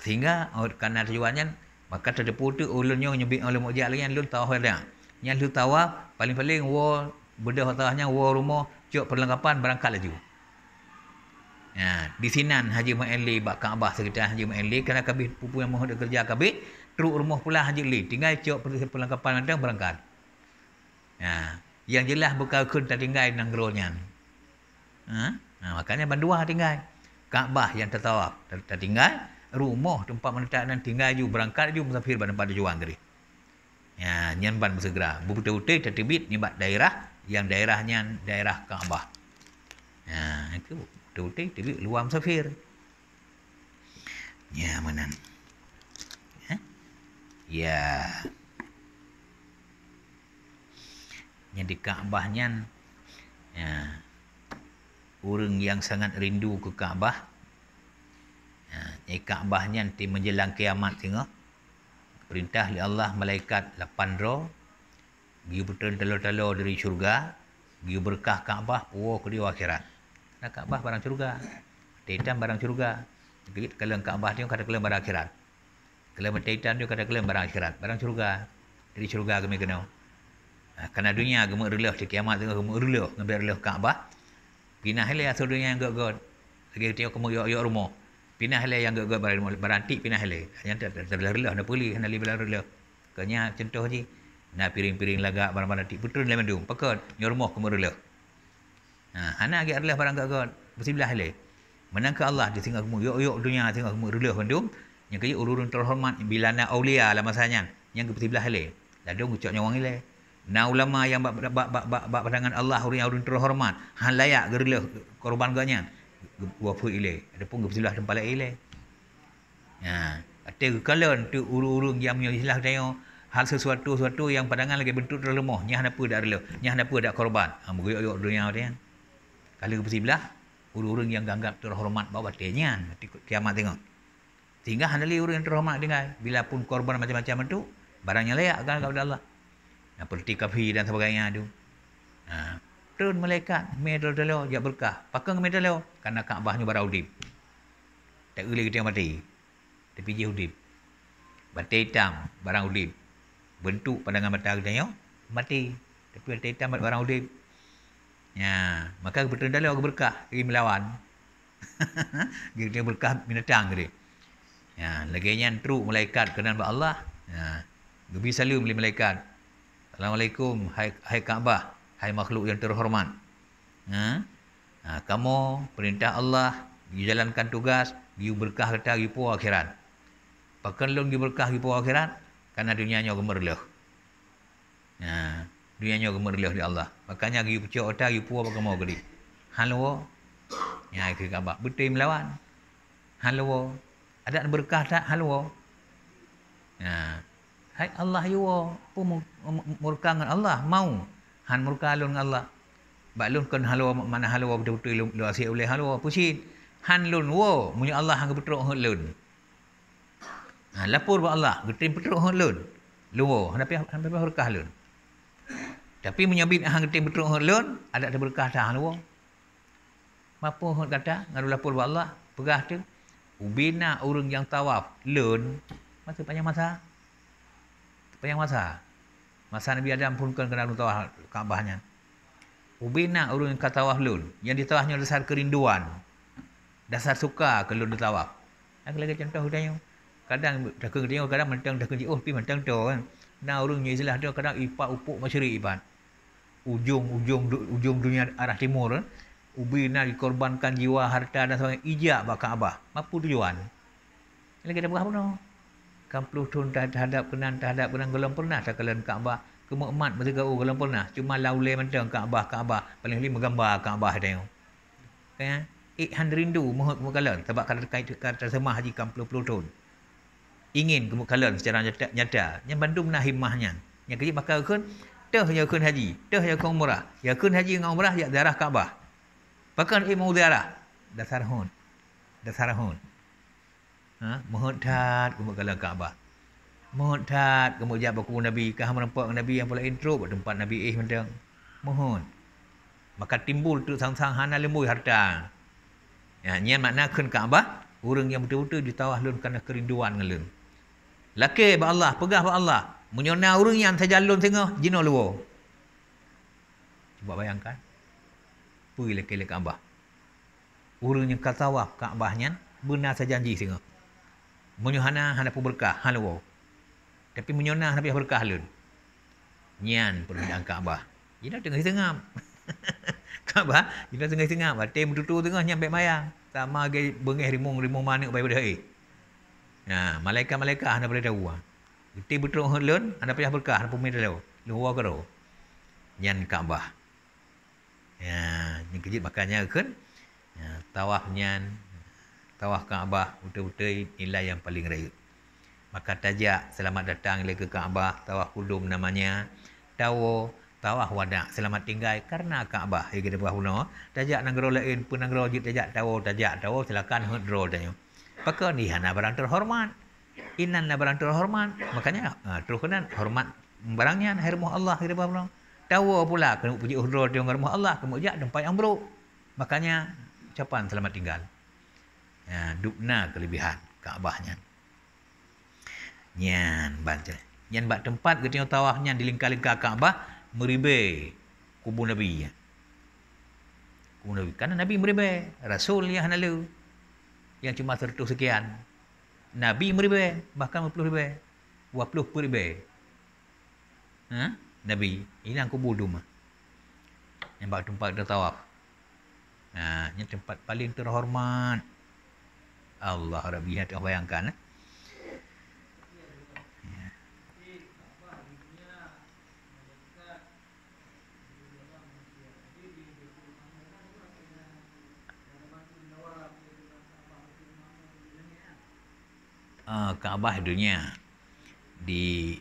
Sehingga kerana tujuannya maka terdepu tu ulunnya nyebik oleh Mekah lagi lun tawaf ada. Yang lu tawaf paling-paling wo bedah tawafnya wo rumah cok perlengkapan berangkat laju. Di sinan Haji Ma'ali bak Kaabah sekitar Haji Ma'ali kerana kabih pupu yang mahu kerja kabih teruk rumah pula Haji Li tinggal cok perlengkapan ada berangkat. Yang jelas bekal kun tak tinggal nang gerolnya. Makanya bandua tinggal Kaabah yang tertawaf tak tinggal rumah tempat menetap dan tinggal ju berangkat ju musafir pada tujuan tadi. Nyan ban bersegera betul-betul tertibit nibat daerah yang daerahnya daerah Kaabah. Itu betul-betul tibit luar musafir. Manan. Yang di Kaabahnya orang yang sangat rindu ke Kaabah. Kaabahnya nanti menjelang kiamat tengok. Perintah oleh Allah malaikat 8 roh. Giu betul telur-telur dari syurga. Giu berkah Kaabah puas ke dia akhirat. Nah Kaabah barang syurga. Taitan barang syurga. Kalau Kaabah dia kata kelam barang akhirat. Kalau Taitan dia kata kelam barang akhirat. Barang syurga. Dari syurga kami kena. Kerana dunia gemuk relah di kiamat tengok gemuk relah. Ngambil relah Kaabah. Pinah hele asal dunia yang gak-gak. Lagi tengok kamu yok rumah. Pinah hele yang gak-gak berantik pinah hele. Yang terrelah nak pulih nak li relah. Kanya contoh je. Nak piring-piring lagak barang-barang tik betul dalam mandung. Pakot nyo rumah kamu relah. Hana agak relah barang kat bersebelah le. Menangka Allah di tengah kamu yok dunia tengah kamu relah bandum. Yang kaya urun terhormat bila na aulia lah masanya. Yang ke bersebelah le. Ladung ucap nyawang le. Na ulama yang bak pandangan Allah urun terhormat. Han layak gerelah korban ganya. Wafu ile. Adapun ke bersebelah tempat lain le. Ada kalian tu urung yang menyilah tengok hal sesuatu yang pandangan lagi bentuk terlemah. Nyah apa dak relah. Nyah apa dak korban. Bergoyok dunia dia. Kalau ke sebelah, urung yang ganggap terhormat bawa batenya, kiamat tengok. Sehingga handali urung yang terhormat dengan bila pun korban macam-macam itu, barangnya layak kan kepada Allah. Seperti kafir dan sebagainya itu. Turun malaikat, medal dalo, jak berkah. Pakang medal dalo, karena Kaabahnya barang udip. Tak boleh kita mati. Tapi dia udip. Batai hitam, barang udip. Bentuk pandangan mata kita mati. Tapi batai hitam barang udip. Maka betul dalam aku berkah pergi melawan. Dia berkah binatang dia. Laginya truk malaikat kenal ba Allah. Gebi salam oleh malaikat. Assalamualaikum hai Kaabah, hai makhluk yang terhormat. Kamu perintah Allah dijalankan tugas, you berkah kata you pu akhirat. Pakan lon you berkah you pu akhirat karena dunianya gemerleh. Dunianya gemerleh di Allah. Makanya you pecah otak you pu apa kamu gedi. Halo. Ke Kaabah betul melawan. Halo. Ada berkah tak? Halo. Hai Allah you pu murka dengan Allah mau. Han murka lon dengan Allah. Bak lon kan halo mana halo betul-betul lu asyik oleh halo pusin. Han lon wo munyo Allah hang betrok hon lon. Lapor ba Allah getim betrok hon lon. Lu hanapi berkah lon. Tapi menyabit hang getim betrok hon lon ada berkah tak halo. Mapo hon kata ngaru lapor ba Allah pegah tu. Ubina urang yang tawaf lon masa panjang masa. Panjang masa. Masa Nabi Adam pun kan kena tawaf Kaabahnya. Ubina urang yang tawaf lun. Yang ditawafnya dasar kerinduan. Dasar suka kalau ditawaf. Aku lagi contoh tanya. Kadang dah kerja kadang mentang dah kerja pi mentang tu kan. Nah urangnya istilah tu kadang ipak upuk masyrik iban. Ujung dunia arah timur. Ubina dikorbankan jiwa, harta dan sebagainya. Ijak bak Kaabah. Apa tujuan? Lagi dah berapa no? Kampluh tun terhadap kenan gelam pernah tak kalian Kaabah. Kemakmat masa kau gelam pernah. Cuma laulai mentang Kaabah. Paling lima gambar Kaabah dia. Kan? Han rindu mohon kalian. Sebab kalau kata semah haji kampluh tun. Ingin kalian secara nyata. Yang bandung nah himmahnya. Yang kerja bakal kun. Teh ya kun haji. Teh ya kun umrah. Ya kun haji dengan umrah ya darah Kaabah. Bahkan mau darah. Dasar hon. Mohon tat kemudian kalian Kaabah. Mohon tat kemudian baku Nabi. Kah menempat Nabi yang pula intro pada tempat Nabi mentang. Mohon. Maka timbul tu sang-sang hana lembui harta. Nya makna kun Kaabah. Orang yang betul-betul ditawah lun kerana kerinduan dengan lun. Laki ba Allah, pegah ba Allah. Menyona orang yang terjalun tengah jino luar. Cuba bayangkan. Pergi laki Kaabah. Orang yang katawaf Kaabahnya benar sejanji tengah. Menyuhana hana pun berkah halu. Tapi menyona hana pun berkah lun. Nyan permintaan Kaabah. Jina tengah-tengah. Kaabah, jina tengah-tengah. Batai bertutur tengah nyampe mayang. Sama gay bengih rimung mana baik pada hai. Malaikat-malaikat hana boleh tahu. Geti betul lun, hana payah berkah, hana pun tahu. Luar karo. Nyan Kaabah. Yang kejut makanya kan tawafnya tawaf Kaabah betul-betul nilai yang paling raya. Maka tajak selamat datang ke Kaabah, tawaf kudum namanya. Tawaf wada, selamat tinggal karena Kaabah. Ya kita berapa tajak negara lain pun negara jut tajak tajak silakan hedro tanya. Pakar ni hana barang terhormat. Inan barang terhormat. Makanya terus kena hormat barangnya hermuh Allah kita berapa tahu pula kena puji uhdro di rumah Allah kemudian tempat yang buruk. Makanya ucapan selamat tinggal. Dukna kelebihan Kaabahnya. Nyan baca. Nyan bak tempat ketika tawafnya di lingkar-lingkar Kaabah meribe kubur Nabi. Kubur Nabi. Karena Nabi meribe. Rasul yang hanalu. Yang cuma 100 sekian. Nabi meribe. Bahkan 50 ribe. 20 ribe. Nabi. Ini yang kubur duma. Yang bak tempat dia tawaf. Ini tempat paling terhormat. Allah Rabbi, nak bayangkan. Kaabah dunia di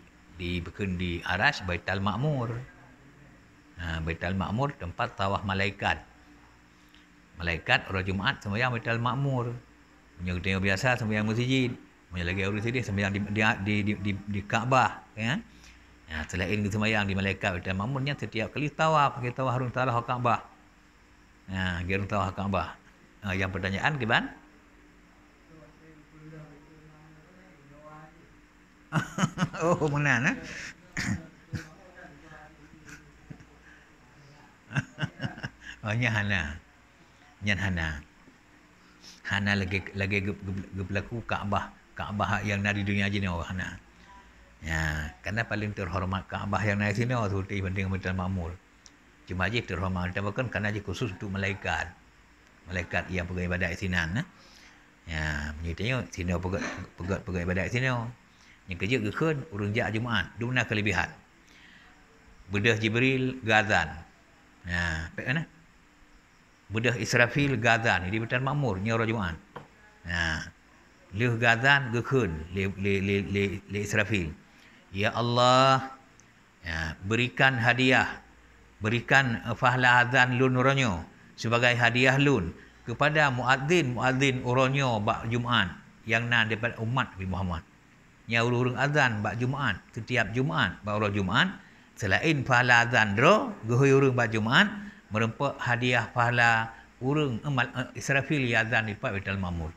Arash Baitul Ma'mur. Baitul Ma'mur tempat tawaf malaikat. Malaikat orang Jumaat sembahyang Baitul Ma'mur. Punya tengok biasa sembahyang masjid. Punya lagi orang sedih sembahyang di Kaabah, ya. Selain sembahyang di malaikat Baitul Ma'murnya setiap kali tawaf kita tawaf harun tawaf Kaabah. Gerung tawaf Kaabah. Yang pertanyaan ke ban? Oh, menan eh? Nya Hana. Hana lagi berlaku Kaabah yang dari dunia je ni orang Hana. Ya, kerana paling terhormat Kaabah yang dari sini seperti banding Baitul Ma'mur. Cuma je terhormat kan kerana je khusus untuk malaikat. Malaikat yang pergi ibadat di sini. Ya, menyitanya sini pergi ibadat di sini. Yang kerja kekan urang jak Jumaat. Dua mana kelebihan. Bedah Jibril gazan. Baik mana? Bedah Israfil gazan. Ini Baitul Ma'mur ni orang Jumaat. Leh gazan kekan le Israfil. Ya Allah, berikan hadiah, berikan pahala azan lun uranyo sebagai hadiah lun kepada muadzin uranyo bak Jumaat yang na daripada umat Nabi Muhammad. Nya urang azan bak Jumaat setiap Jumaat bak orang Jumaat selain pahala azan dro gehoy urang bak Jumaat merempak hadiah pahala urang Israfil yang azan di Baitul Ma'mur.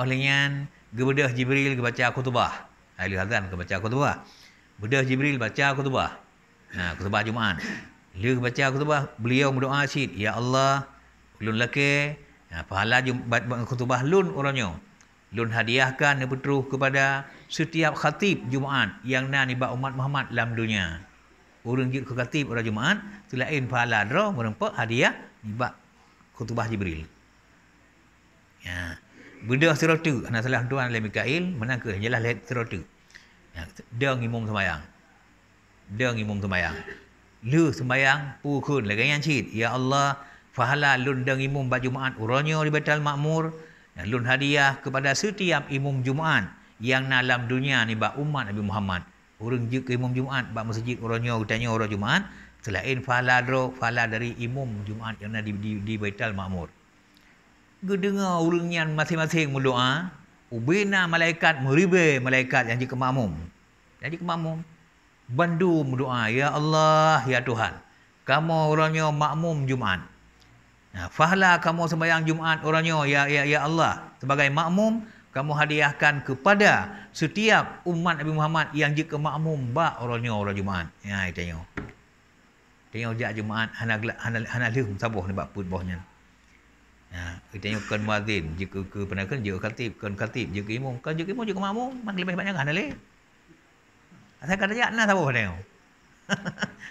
Olehnya gebedah Jibril baca khutbah. Ahli azan baca khutbah. Bedah Jibril baca khutbah. Khutbah Jumaat. Dia baca khutbah, beliau berdoa syid, ya Allah, lun laki, pahala khutbah lun orangnya. Lun hadiahkan nepetruh kepada setiap khatib Jumaat yang na nibak umat Muhammad dalam dunia. Orang jid ke khatib orang Jumaat, selain pahala dro merempak hadiah nibak khutbah Jibril. Bedah seratu, anak salah tuan oleh Mikail, menang ke jelas lihat seratu. Dia ngimum sembayang. Lu sembayang pukul lagi yang cid. Ya Allah, pahala lun dang imum bak Jumaat uranyo di Baitul Ma'mur. Lun hadiah kepada setiap imum Jumaat yang dalam dunia ni bak umat Nabi Muhammad. Urang je ke imum Jumaat bak masjid uranyo utanya orang Jumaat selain pahala dari imum Jumaat yang ada di Baitul Ma'mur. Gedengar urangnya masing-masing berdoa, ubina malaikat meribe malaikat yang je ke makmum. Bandu berdoa, ya Allah, ya Tuhan, kamu orangnya makmum Jumaat. Pahala kamu sembahyang Jumaat orangnya, ya Allah, sebagai makmum, kamu hadiahkan kepada setiap umat Nabi Muhammad yang jika makmum bak orangnya orang Jumaat. Ya, tengok. Tengok jak Jumaat, hana lih sabuh ni bak put bohnya. Tengok kan muadzin, jika ke penakan, jika khatib, jika imam, jika makmum, mak lebih banyak hana lih. Saya kata jak na sabuh tengok.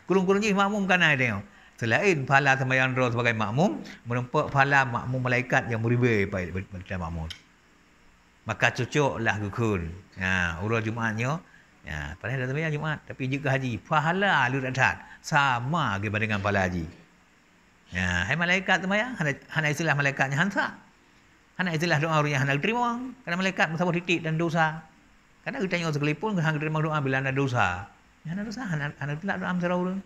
Kurung-kurung je makmum kan tengok. Selain pahala sembahyang dro sebagai makmum, merempak pahala makmum malaikat yang meribe pada makmum. Maka cocoklah gukun. Urang Jumaatnya, padahal dah sembahyang Jumaat, tapi jika haji, pahala lu datang sama ke dengan pahala haji. Hai malaikat sembahyang, hana istilah malaikatnya hansa. Hana istilah doa orang yang hana terima. Kerana malaikat bersama titik dan dosa. Karena kita tengok sekalipun hang terima doa bila ada dosa. Hana dosa, hana tidak doa amsara urang.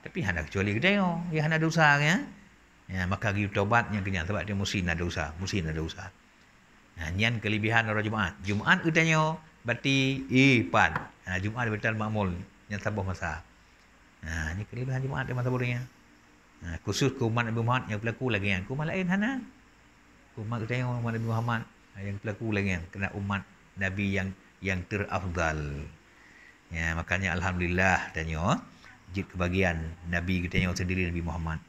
Tapi hana kecuali kita tengok, ya hana dosa ya. Maka kita taubatnya kena sebab dia mesti ada dosa, nyan kelebihan orang Jumaat. Jumaat kita tengok berarti pan. Jumaat Baitul Ma'mur yang sabuh masa. Ini kelebihan Jumaat di masa bolehnya. Khusus ke umat Nabi Muhammad yang berlaku lagi yang umat lain hana. Umat kita tengok umat Nabi Muhammad yang berlaku lagi yang kena umat Nabi yang terafdal. Makanya alhamdulillah tanya jid kebahagiaan Nabi kita tengok sendiri Nabi Muhammad.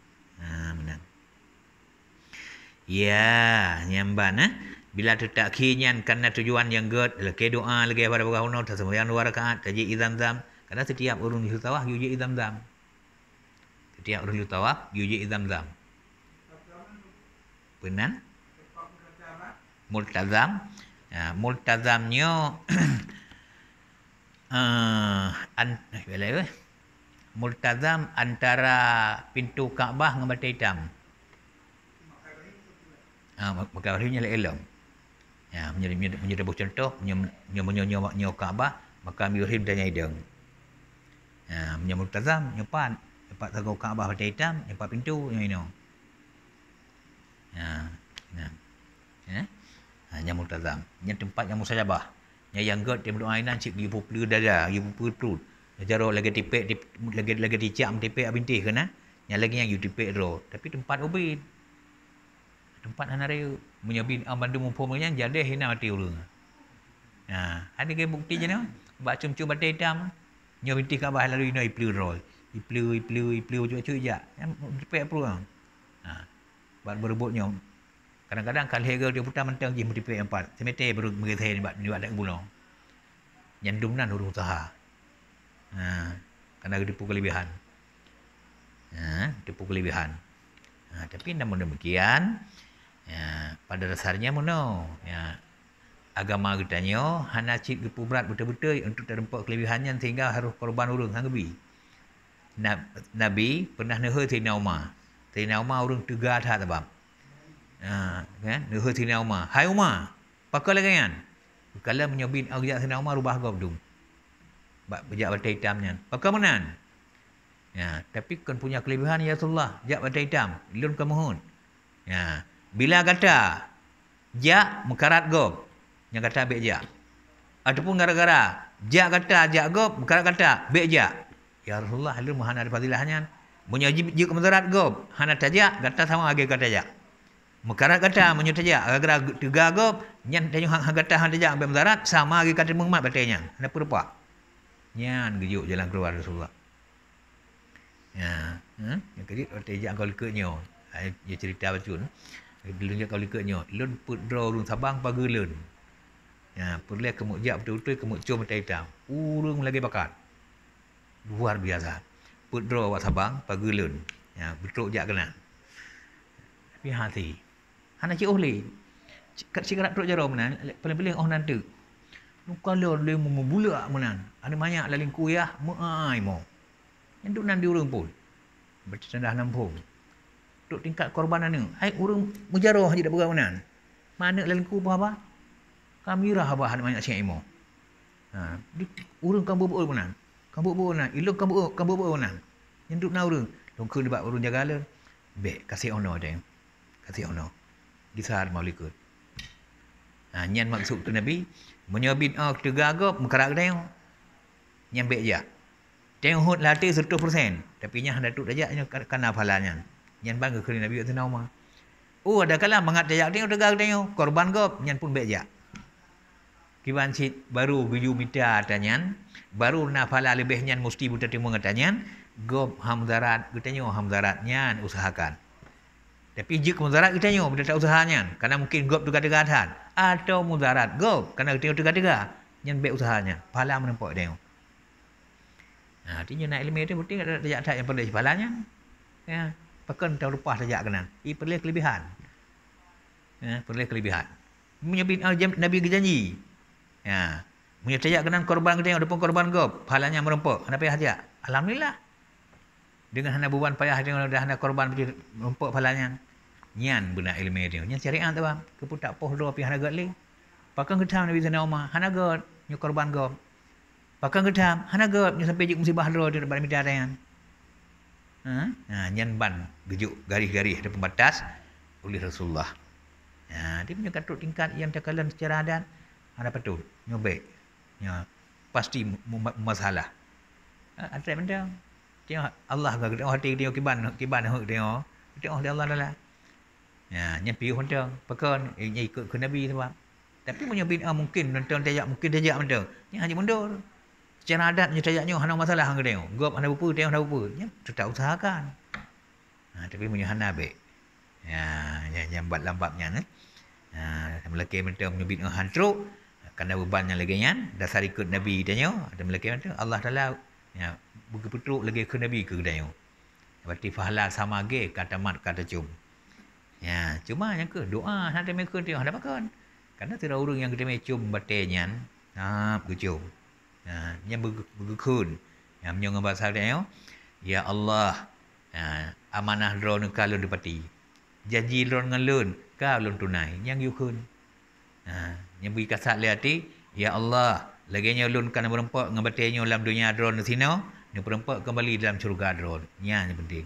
Menang. Ya, nyamban bila tertakhirnya karena tujuan yang good lagi doa lagi pada bergahuna sembahyang 2 rakaat taji Zamzam. Karena setiap urung di sawah yuji Zamzam. Setiap dulu tawaf, yuji Zam-Zam. Benar? Multazam. Multazamnya multazam antara pintu Kaabah dengan Batu Hitam. Maka akhirnya elok. Menjadi contoh, menyo Kaabah, maka Ibrahim tanya hidung. Menyo multazam, nyepat tahu Kaabah Batu Hitam, nyepat pintu yang ini. Yang multazam. Yang tempat yang musajabah. Yang god dia berdoa ainan cik ibu pelu dada, ibu perut. Jaro lagi tipek lagi dicam tipek abintih kena. Yang lagi yang you tipek ro. Tapi tempat ubin. Tempat hanare menyabin amandu mumpumanya jadi hina mati urang. Ada ke bukti je no? Bak cum-cum Batu Hitam. Nyo bintih Kaabah lalu ino iplu ro. Iplu cuak-cuak je. Tipek perut. Bak berebutnya. Kadang-kadang kalau hega dia putar mentang je mutipek empat. Semete baru mengesah ni buat tak guna. Yang dumnan urus usaha. Kerana tipu kelebihan. Tipu kelebihan. Tapi namun demikian, pada dasarnya mono. Agama kitanya hana cip gepu berat betul-betul untuk terempak kelebihannya sehingga harus korban urung sanggebi. Nabi pernah nehe Sayyidina Umar. Sayyidina Umar urung tegar tak tabam. Kan? Nehe Sayyidina Umar. Hai Umar, pakai lagi kan? Kalau menyobin ajak Sayyidina Umar rubah gop dum. Bejak Batu Hitamnya. Pakai menan. Tapi kan punya kelebihan ya Rasulullah. Jak Batu Hitam. Ilun kemohon. Bila kata jak mekarat gop. Yang kata bek jak. Ataupun gara-gara jak kata jak gop, mekarat kata bek jak. Ya Rasulullah, ilun mahana ada fadilahnya. Menyajib juk medarat gop. Hana tajak, kata sama agi kata jak. Mekarat kata menyutajak. Gara-gara tiga gop, nyan tanya hang kata hang tajak ambil medarat, sama agi kata mengumat batainya. Ada perupak. Nyan gejuk jalan keluar Rasulullah. Yang kejut tajak kau likutnya. Dia cerita bacun. Dilun kau likutnya. Lun put draw urung Sabang pagi lun. Perlu kemuk jak betul-betul kemuk cum Batu Hitam. Urung lagi bakat. Luar biasa. Put draw wak Sabang pagi lun. Betul jak kena. Tapi hati. Hana cik oleh. Cik kerak teruk jaro menan. Paling-paling nanti. Kalau dia membulak menan. Ada banyak laling kuyah. Maai mo. Yang duk nan diurang pun. Bercendah nampung. Duk tingkat korbanan ni. Hai urang mujaroh je dak berang menan. Mana laling ku apa? Kamirah apa ada banyak cik imo. Urang kan bubuk menan. Kan bubuk menan. Ilung kan bubuk menan. Yang duk na urang. Longku debat urang jaga le. Bek kasih ono dia. Kasih ono. Disar mau likut. Nyan maksud tu Nabi menyabit tegagop mekarak dia. Nyan bek je. Tengok latih 100%. Tapi nya hendak duduk dajaknya kana pahalanya. Nyan bangga ke Nabi Sayyidina Umar. Ada kala mangat dajak tengok tegak tengok korban gop nyan pun bek je. Kiban cit baru geju mita tanyan, baru na pahala lebih nyan mesti buta temu ngatanyan, gop hamdarat getanyo hamdarat nyan usahakan. Tapi jik mudarat kita nyo, bila tak usahanya. Karena mungkin gop tegak-tegak tahan. Atau mudarat gop, karena kita tegak-tegak. Yang baik usahanya. Pahala menempak dia. Artinya nak ilmu itu penting ada tajak tak yang perlu pahalanya. Pakan tahu lupa tajak kena. Ini perlu kelebihan. Perlu kelebihan. Menyebut Nabi berjanji. Punya tajak kena korban kita depan korban gop. Pahalanya merempak. Kenapa hajak? Alhamdulillah. Dengan hana beban payah dengan dah hana korban merempak pahalanya. Nyan benar ilmu dia. Nyan syariat tu bang. Keputak poh do pi hana gatli. Pakan ketam Nabi Sayyidina Umar. Hana gat nyu korban gop. Pakan ketam hana gat nyu sampai jik musibah do di depan media dayan. Nyan ban gejuk garis-garis ada pembatas oleh Rasulullah. Dia punya katut tingkat yang takalan secara adat. Ada betul. Nyobek. Pasti masalah. Ada benda. Tengok Allah ke hati dia kiban hak dia. Tengok dia Allah adalah. Nyepi pun dia. Pakan ikut ke Nabi tu bang. Tapi punya bid'ah mungkin nonton tajak mungkin tajak benda. Ni hanya mundur. Secara adat punya tajaknya hana masalah hang dia. Gop hana apa dia hana apa. Nya tetap usahakan. Tapi punya hana baik. Yang buat lambatnya melaki benda punya bid'ah hantruk. Kerana bebannya lagi kan. Dasar ikut Nabi dia. Ada melaki benda Allah Taala. Begitu lagi ke Nabi ke dia. Berarti pahala sama ge kata mat kata cum. Ya, cuma yang ke doa nanti mereka dia ada makan. Karena tidak orang yang kita cum batenyan, bercum. Yang berkun. Yang menyong bahasa dia, ya Allah, amanah drone kalau dipati. Janji drone ngelun, kalau tunai, yang yukun. Yang beri kasat lihat ya Allah, laginya ulun kan berempat ngebatenyo dalam dunia drone sino, ni berempat kembali dalam syurga drone. Yang penting.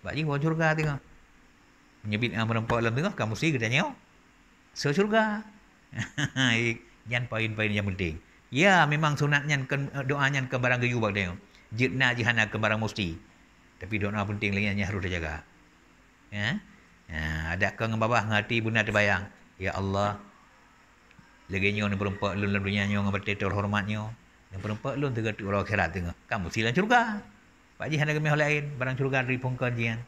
Bak ji buat syurga tengok. Menyebit yang berempat dalam tengok, kamu sih katanya. Syurga. Yang poin-poin yang penting. Ya, memang sunatnya doanya ke barang gayu bak tengok. Jitna jihana ke barang mesti. Tapi doa penting lagi yang harus dijaga. Ya. Ada ke ngebabah ngati bunda terbayang. Ya Allah, laginya ni berempat lun dalam dunia nyo ngeberti terhormatnya. Yang berempat lun tegak orang akhirat tengok. Kamu sih dalam syurga. Pak Ji hendak kami lain barang syurga dari pungkan jian.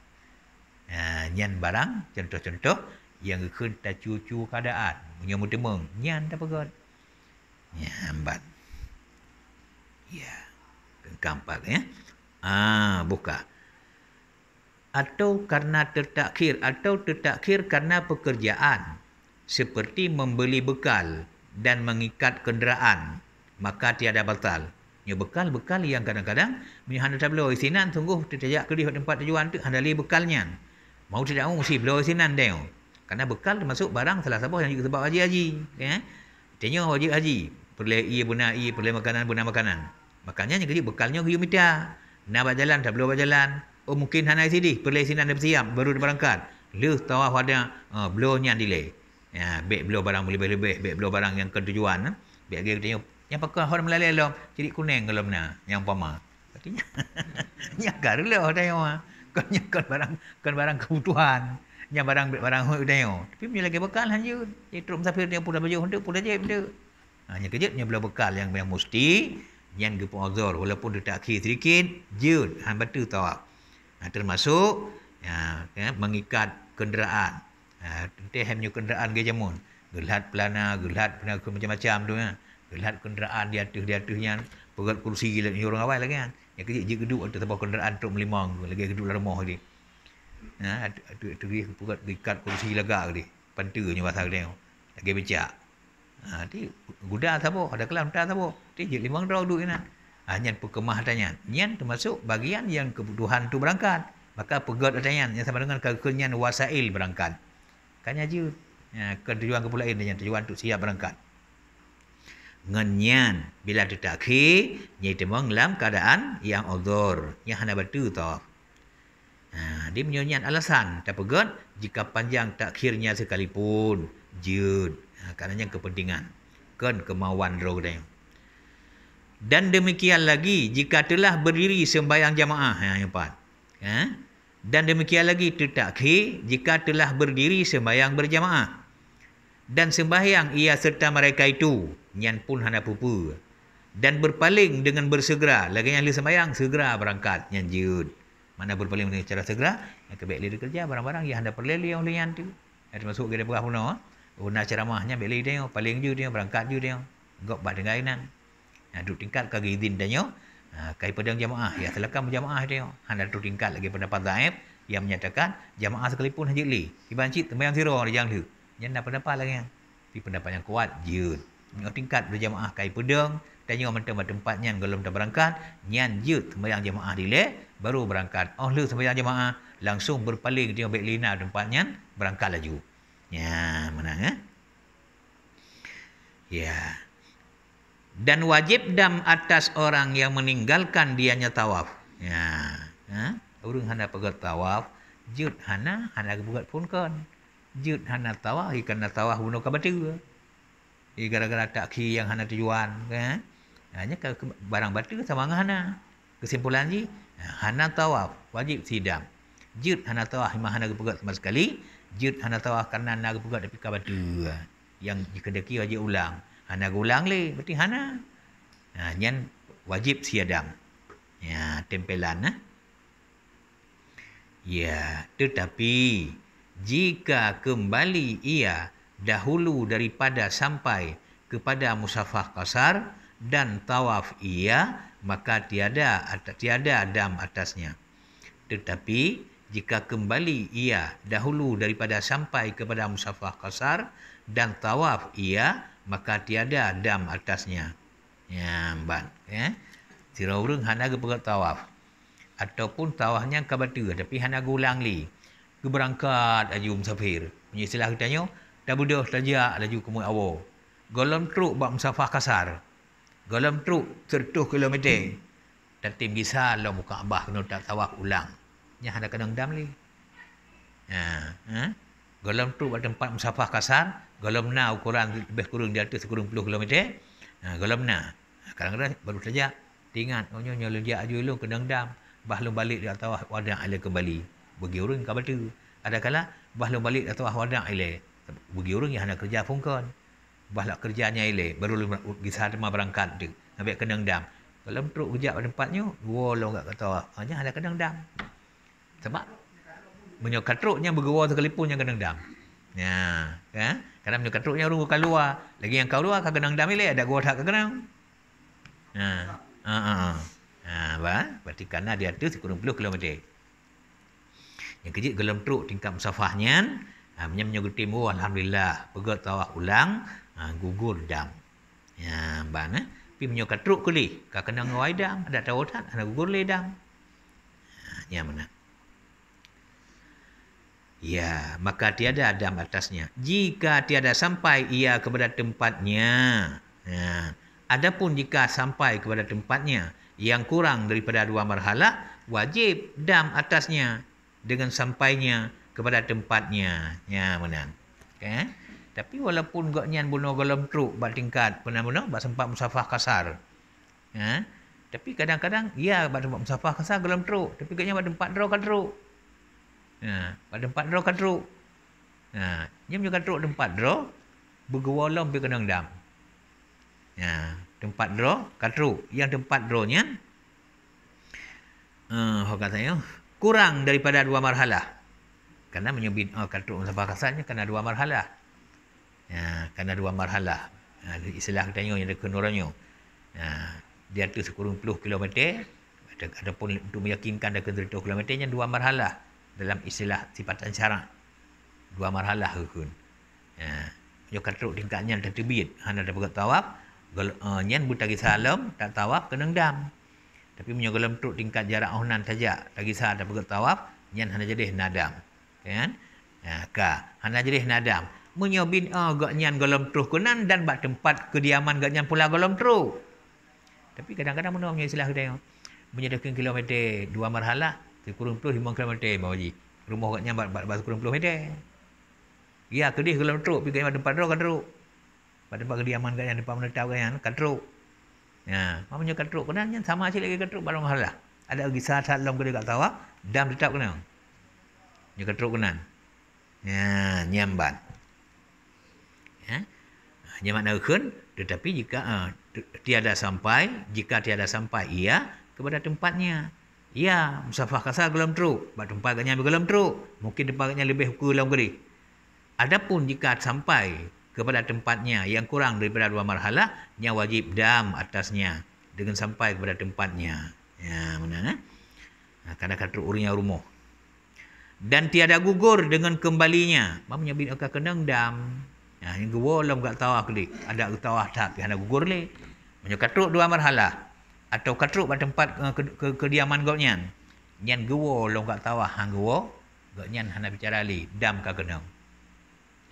Nyan barang contoh-contoh yang kita cucu keadaan punya mutemeng nyan tak pegot. Nyambat. Ya. Kampak ya. Buka. Atau karena tertakhir karena pekerjaan seperti membeli bekal dan mengikat kenderaan maka tiada batal. Ya bekal yang kadang-kadang handa tak belau isinan sungguh terjak ke di tempat tujuan tu handa li bekalnya. Mau tidak mau mesti belau isinan dia. Karena bekal termasuk barang salah satu yang juga sebab haji ya. Tanya haji perlu ia perlu makanan. Makanya yang jadi bekalnya giu mita. Nak berjalan tak belau berjalan. Oh mungkin hana sini perlu isinan dah bersiap baru berangkat. Lu tawaf ada belau nya delay. Ya, beg belau barang lebih-lebih, beg belau barang yang ke tujuan. Beg dia tanya yang pakai orang melalui dalam ciri kuning kalau mana yang pama artinya nyakar lah orang yang kan barang kebutuhan yang barang dia tapi punya lagi bekal hanya itu musafir dia pun dah baju untuk pun dah je benda hanya kejutnya belah bekal yang mesti yang ke uzur walaupun dia tak sedikit jud han batu tawaf termasuk mengikat kenderaan tentang hanya kenderaan ge jamun gelhat pelana macam-macam tu lihat kenderaan di atas-nya pegat kursi gila ni orang awal lagi kan yang kecil je geduk atas sebuah kenderaan truk melimang lagi geduk dalam rumah dia tu dia pegat ikat kursi lagak dia pantanya pasal dia lagi becak ti guda sabo ada kelam tak sabo ti je limang draw duk kan nyan perkemah tanya nyan termasuk bagian yang kebutuhan tu berangkat maka pegat tanya yang sama dengan kekenyan wasail berangkat kan je ke tujuan ke pula ini tujuan untuk siap berangkat ngenyan bila ditakhir iaitu dalam keadaan yang uzur yang hana batu tawaf. Dia menyonyan alasan tak pegat jika panjang takhirnya sekalipun jud kerana kepentingan kan kemauan roh dia. Dan demikian lagi jika telah berdiri sembahyang jamaah yang empat. Dan demikian lagi tertakhir jika telah berdiri sembahyang berjamaah. Dan sembahyang ia serta mereka itu nyan pun hana pupu dan berpaling dengan bersegera lagi yang sembahyang segera berangkat nyan jud mana berpaling dengan cara segera yang kebaik dia kerja barang-barang yang hendak perleli oleh yang tu termasuk dia berah puno nak ceramahnya beli dia paling jud dia berangkat jud dia gok bak dengan inan duk tingkat kaki izin dia kai pedang jamaah ya silakan berjamaah dia hendak duk tingkat lagi pendapat dhaif yang menyatakan jamaah sekalipun haji li ibancit sembahyang zero dia jangan tu yang nak pendapat lagi yang tapi pendapat yang kuat jud tingkat berjamaah kai pedang tanya tempat-tempatnya kalau dah berangkat nyan jud sembahyang jamaah dile baru berangkat lu sembahyang jamaah langsung berpaling dia baik lina tempatnya berangkat laju mana ya dan wajib dam atas orang yang meninggalkan dianya tawaf urang hana pegat tawaf jud hana pegat pun kan jud hana tawaf ikan tawaf bunuh ka batu gara-gara takhir yang hana tujuan kan hanya barang batu sama dengan hana kesimpulan ji hana tawaf wajib sidam jud hana tawaf memang hana pegat sama sekali jud hana tawaf kerana hana pegat tapi ka batu yang dikendaki wajib ulang hana ulang le berarti hana nyan wajib siadam tempelan ya tetapi jika kembali ia dahulu daripada sampai kepada musafah qasar dan tawaf ia maka tiada dam atasnya Tetapi jika kembali ia dahulu daripada sampai kepada musafah qasar dan tawaf ia, maka tiada dam atasnya. Ya, ban. Ya. Sira urang hana ke pergi tawaf. Ataupun tawafnya kabatu tapi hana ulang li. Ke berangkat aju musafir. Punya istilah katanya, dah budah tajak laju ke awo. Golom truk bak musafah kasar. Golom truk 100 kilometer. Dan tim bisa lo muka abah kena tak tawaf ulang. Nya hana kena dam li. Golom truk bak tempat musafah kasar, golom na ukuran lebih kurang di atas 10 kilometer. Golom na. Kadang-kadang baru saja ingat, nyonya lejak aju lu kena dam. Bah lu balik di atas wadah ala kembali. Bagi orang ka batu. Ada kala bah lu balik di atas wadah ala. Bagi orang yang hendak kerja pungkon. Bah lah kerjanya ala baru lu gisah demah berangkat tu. Ambil kena dam. Kalau truk kerja pada tempatnya, dua lu enggak kata. Hanya ada kena dam. Sebab menyokat truknya bergewa sekalipun yang kena dam. Ya, kan? Kadang menyokat truknya orang keluar. Lagi yang keluar ka kena dam ala ada gua tak kena. Berarti kerana dia tu 10 kilometer. Yang kecil dalam truk tingkat musafahnya, menyebut timur alhamdulillah, pergi tawaf ulang, gugur dam. Ya, ban pi menyokat truk kuli, ka kena ngawai dam, ada tahu tak, ada gugur le dam. Ya mana? Ya, maka tiada dam atasnya. Jika tiada sampai ia kepada tempatnya. Ya. Adapun jika sampai kepada tempatnya yang kurang daripada 2 marhalah, wajib dam atasnya dengan sampainya kepada tempatnya. Ya, menang. Okay? Tapi walaupun gaknyan bunuh golom truk bak tingkat pernah-pernah bak sempat musafah kasar. Ya? Tapi kadang-kadang ya bak tempat musafah kasar golom truk, tapi gaknyan bak tempat draw kan truk. Ya, bak tempat draw kan truk. Nah, nya juga truk tempat draw bergewolong pergi kena dam. Ya, tempat draw katru. Yang tempat drawnya katanya kurang daripada 2 marhalah. Karena menyebut katru musafah kasarnya kena 2 marhalah. Ya, kena 2 marhalah. Istilah katanya yang ada kenurannya. Ya, dia tu 10 kilometer. Adapun untuk meyakinkan dah ke 10 kilometernya 2 marhalah dalam istilah sifatan syarak. 2 marhalah hukun. Ya, yo katru tingkatnya terbit hana dah pergi tawaf. Nyan butagi salam tak tawaf kena dam. Tapi menyogalam truk tingkat jarak onan saja lagi sah ada pergi tawaf nyan hana jadi nadam. Kan? Ka hana jadi nadam. Menyobin gak nyan golom truk kunan dan bak tempat kediaman gak nyan pula golom truk. Tapi kadang-kadang mana punya istilah dia. Menyedekkan kilometer 2 marhalah 10 kilometer bawaji. Rumah gak nyan bak 10 kilometer. Ya kedih golom truk pergi tempat truk kan truk. Pada tempat kediaman kan yang depan menetap kan yang katruk. Ya, mamanya katruk kena sama aja lagi katruk barang halah. Ada lagi saat dalam kedai kat tawaf, dam tetap kena. Nya katruk kena. Ya, nyambat. Ya. Nya makna kun tetapi jika tiada sampai, ia kepada tempatnya. Ya, musafah kasar dalam truk, bak tempat katnya dalam truk, mungkin tempatnya lebih ke dalam kedai. Adapun jika sampai kepada tempatnya yang kurang daripada 2 marhalah, nya wajib dam atasnya dengan sampai kepada tempatnya. Ya, mana? Kadang-kadang truk urinya rumah. Dan tiada gugur dengan kembalinya. Mamanya bin akan kenang dam. Ya, yang gewolong gak tawah kali. Ada tawah tak, ada gugur le. Menyo katruk 2 marhalah atau katruk pada tempat kediaman goknyan. Nyan gewolong gak tawah hang gewo, goknyan hana bicara le, dam ka kenang.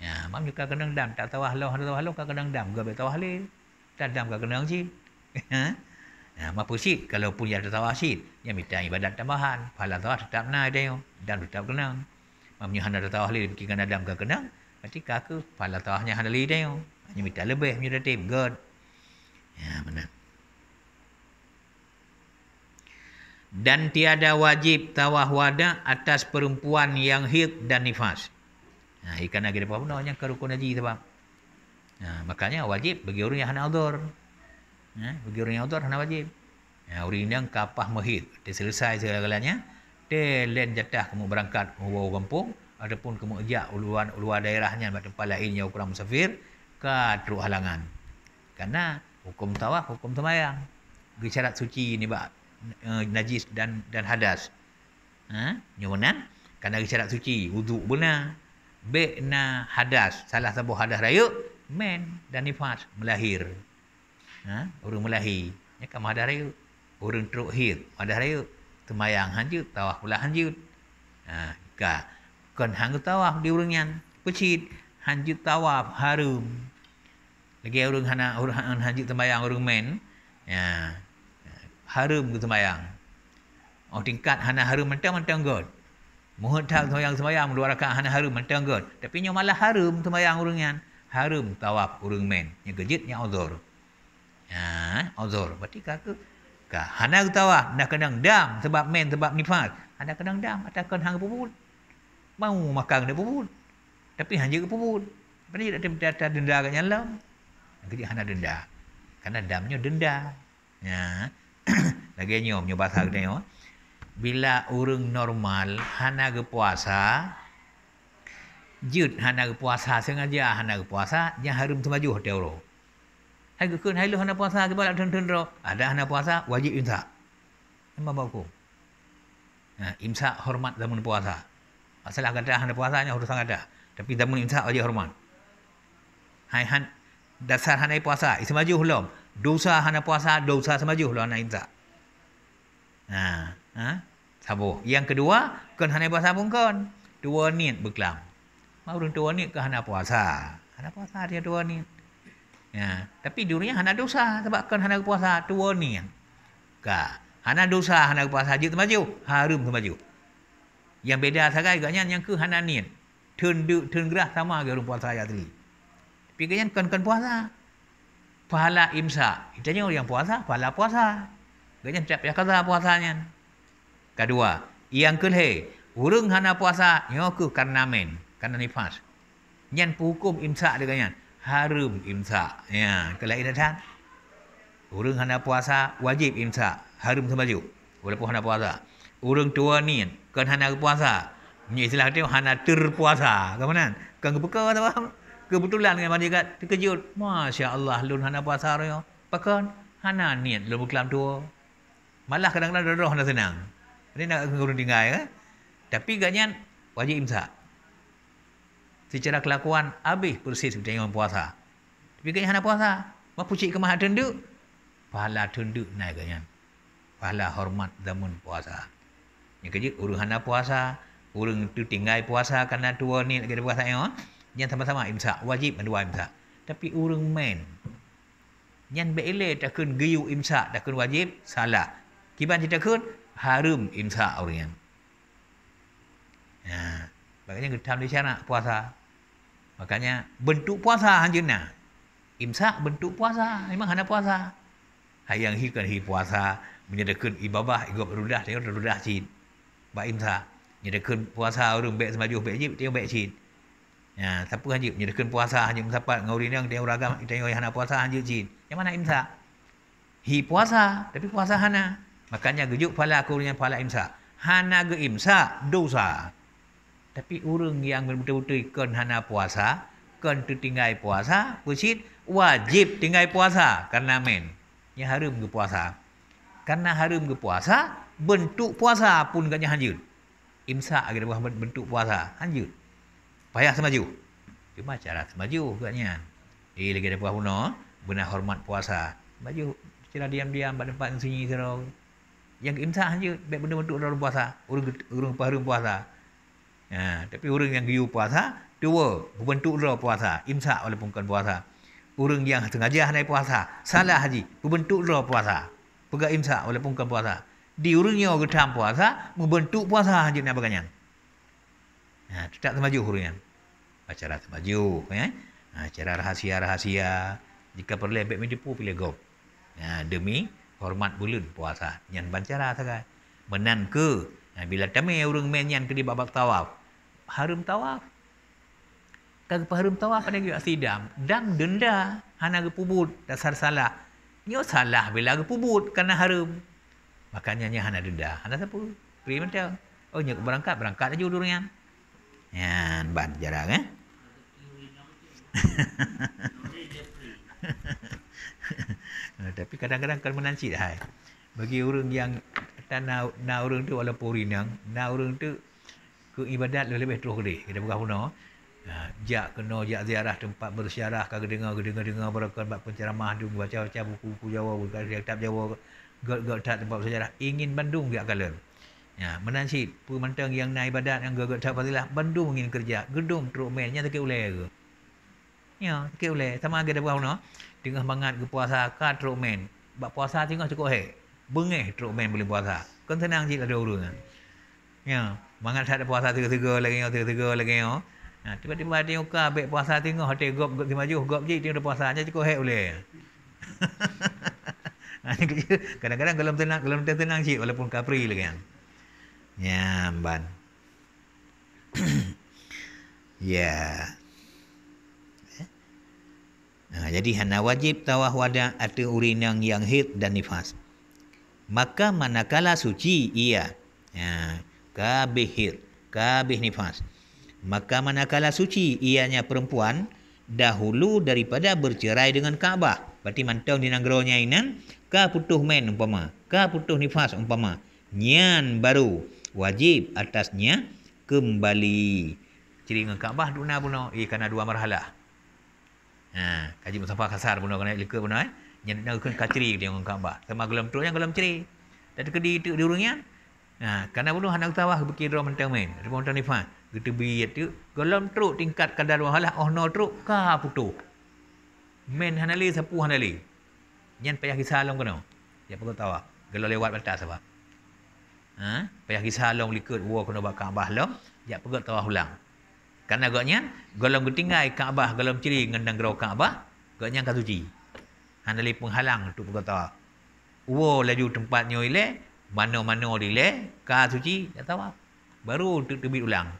Ya, mam juga kenang dam, tak tawah lo ka kenang dam, gak betawah le. Tak dam ka kenang si. Ya, mampu si kalau punya tawah si, ya minta ibadat tambahan, pahala tawah tetap na dia, dam tetap kenang. Mamnya hana tawah le bikin dam ka kenang, berarti kaku pahala tawahnya hana le dia. Hanya minta lebih punya tim god. Ya, benar. Dan tiada wajib tawah wada atas perempuan yang haid dan nifas. Nah, ikan lagi depan pun banyak kerukun haji sebab. Nah, makanya wajib bagi orang yang hana uzur. Bagi orang yang uzur hana wajib. Orang yang kapah mahid, dia selesai segala-galanya, dia lain jatah kamu berangkat ke kampung, ataupun kamu ajak luar daerahnya tempat lain yang kurang musafir ke truk halangan. Karena hukum tawaf, hukum sembahyang. Syarat suci ni bak najis dan hadas. Nyomanan kan dari syarat suci wuduk benar. Bek na hadas, salah satu hadas raya, men dan nifas melahir. Orang melahir, ya kan hadas raya. Orang teruk hir, hadas raya. Temayang hanjut, tawaf pula hanjut. Kan hang tawaf di orang yang pecit, hanjut tawaf harum. Lagi orang hanjut temayang orang men, ya harum ke temayang. Tingkat hana harum mentang-mentang god. Mohon tak semayang 2 rakaat hana harum mentang god. Tapi nya malah harum semayang urungan. Harum tawaf urung men. Nya gejit nya uzur. Uzur. Berarti kata hana tawaf nak kenang dam sebab men sebab nifas. Hana kenang dam atakan hang puput. Mau makan dia puput. Tapi hanya ke puput. Berarti ada denda kat nyalam. Gejit hana denda. Karena damnya denda. Lagi nyom bahasa kita bila orang normal hana ke puasa jut hana ke puasa sengaja hana ke puasa dia harum semaju hotel ro hai kun hai lu hana puasa ke balak thun ro ada hana puasa wajib imsak memang baku imsak hormat zaman puasa masalah kata hana puasanya harus sangat ada tapi zaman imsak wajib hormat hai dasar hana puasa semaju hulum dosa hana puasa dosa semaju hulum hana imsak Sabo. Yang kedua, kan hana puasa pun kan. 2 niat berkelam. Mau orang 2 niat ke hana puasa. Hana puasa dia 2 niat. Tapi durinya hana dosa sebab kan hana puasa 2 niat. Hana dosa hana puasa je temaju, harum temaju. Yang beda sagai gaknya yang ke hana niat. Turn gerah sama ke orang puasa ya tadi. Tapi gaknya kan puasa. Pahala imsak. Itanya orang yang puasa, pahala puasa. Gaknya tak payah kata puasanya. Kedua, yang kelih, urang hana puasa nyoku karena men, karena nifas. Nyan hukum imsak dengan harum imsak. Ya, kelainan. Urang hana puasa wajib imsak, harum semaju. Walaupun hana puasa. Urang tua ni kan hana puasa. Ni istilah dia hana terpuasa. Kemana? Kan kebuka apa? Kebetulan dengan majikan terkejut. Masya-Allah lun hana puasa royo. Pakan hana niat lun berkelam tua. Malah kadang-kadang roh hana senang. Ini nak urung tinggal kan? Tapi gaknya wajib imsak. Secara kelakuan habis persis seperti orang puasa. Tapi gaknya hana puasa. Mapucik ke maha tunduk. Pahala tunduk naik gaknya. Pahala hormat zaman puasa. Yang kejut urung hana puasa, urung tu tinggal puasa kerana 2 ni lagi ada puasa yang sama-sama imsak, wajib dua imsak. Tapi urung main. Yang beile takun geyu imsak, takun wajib salah. Kiban kita kun harum imsak orang yang. Makanya kita di sana puasa. Makanya bentuk puasa hanjuna. Imsak bentuk puasa, memang hana puasa. Hayang hikan hi puasa menyediakan ibadah igop rudah tengok rudah cin. Ba imsak menyediakan puasa orang baik semaju baik jib tengok baik cin. Siapa hanjut menyediakan puasa hanjut mendapat ngau rinang tengok ragam tengok hana puasa hanjut cin. Yang mana imsak? Hi puasa tapi puasa hana. Makanya gejuk pala kurnya pala imsak. Hana ge imsak dosa. Tapi orang yang betul-betul ikon hana puasa, kon tertinggal puasa, pusit wajib tinggal puasa karena men. Nya harum ke puasa. Karena harum ke puasa, bentuk puasa pun gaknya hanjut. Imsak ada bentuk puasa, hanjut. Payah semaju. Cuma cara semaju gaknya. Lagi ada puasa puno, benar hormat puasa. Maju secara diam-diam pada tempat sunyi serau. Yang imsak hanjut, baik bentuk orang puasa, urung harum puasa. Tapi orang yang giu puasa, 2 berbentuk roh puasa, imsak walaupun bukan puasa. Orang yang sengaja naik puasa, salah haji, berbentuk roh puasa. Pegang imsak walaupun bukan puasa. Di orangnya getam puasa, membentuk puasa haji nak baganya. Tak semaju orangnya. Acara semaju, acara rahasia-rahasia. Jika perlu lebih menipu pilih gop. Demi hormat bulan puasa. Yang bancara sagai. Menan ke bila tamai orang menyan ke di babak tawaf. Harum tawaf. Kag harum tawaf ada juga sidam. Dam denda hana ke pubut dasar salah. Nyo salah bila ke pubut karena harum. Makanya nya hana denda. Hana siapa? Pri macam. Oh nya berangkat aja urangnya. Ban jarang Tapi kadang-kadang kan menanci dah. Bagi orang yang tak nak orang tu walaupun rinang, nak orang tu ke ibadat lebih terus gede. Kita bukan guna. Jak kena jak ziarah tempat bersyarah, kagak dengar berakan bab penceramah tu, baca buku-buku Jawa, bukan kitab Jawa, tak tempat bersejarah. Ingin Bandung dia kalan. Ya, menansit pemantang yang naik ibadat yang gagak tak fadilah Bandung ingin kerja. Gedung teruk mainnya tak ulai ke. Ya, tak ulai. Sama agak dah bukan tengah bangat ke puasa ka teruk main. Bab puasa tengah cukup bengeh teruk main boleh puasa. Kan tenang je ada urang. Ya, mangat tak ada puasa tiga-tiga lagi yo. Nah, tiba-tiba dia uka baik puasa tengah hati gop di maju gop je dia puasa aja cukup boleh. Kadang-kadang kalau tenang cik walaupun kapri lagi kan. Nyamban. Ya. Jadi hana wajib tawaf wada atau urinang yang haid dan nifas. Maka manakala suci ia. Kabeh haid, kabeh nifas. Maka manakala suci ianya perempuan dahulu daripada bercerai dengan Kaabah. Berarti mantau di nanggronya inan ka putuh main umpama, ka putuh nifas umpama. Nyan baru wajib atasnya kembali. Ciri dengan Kaabah duna puno kerana dua marhalah. Kaji musafah kasar puno kena leka puno Nyan nak kan kaciri dia dengan Kaabah. Sama gelam tu yang gelam ciri. Dan kedi tu di urungnya. Karena puno hendak tawah berkira mantau main. Ada mantau nifas. Kita biat tu gelam truk tingkat kadar marhalah no truk ka putuh. Men hanali sapu hanali. Nyan payah kisah long kena. Dia perlu tahu. Kalau lewat batas apa. Payah kisah long likut wa kena bak Kaabah long, dia perlu tahu ulang. Karena agaknya golong ketinggai Kaabah, golong ciri ngendang gerau Kaabah, agaknya ka suci. Hanali penghalang untuk perlu tahu. Wa laju tempatnya ile, mano-mano dile, ka suci, dia tahu. Baru untuk terbit ulang.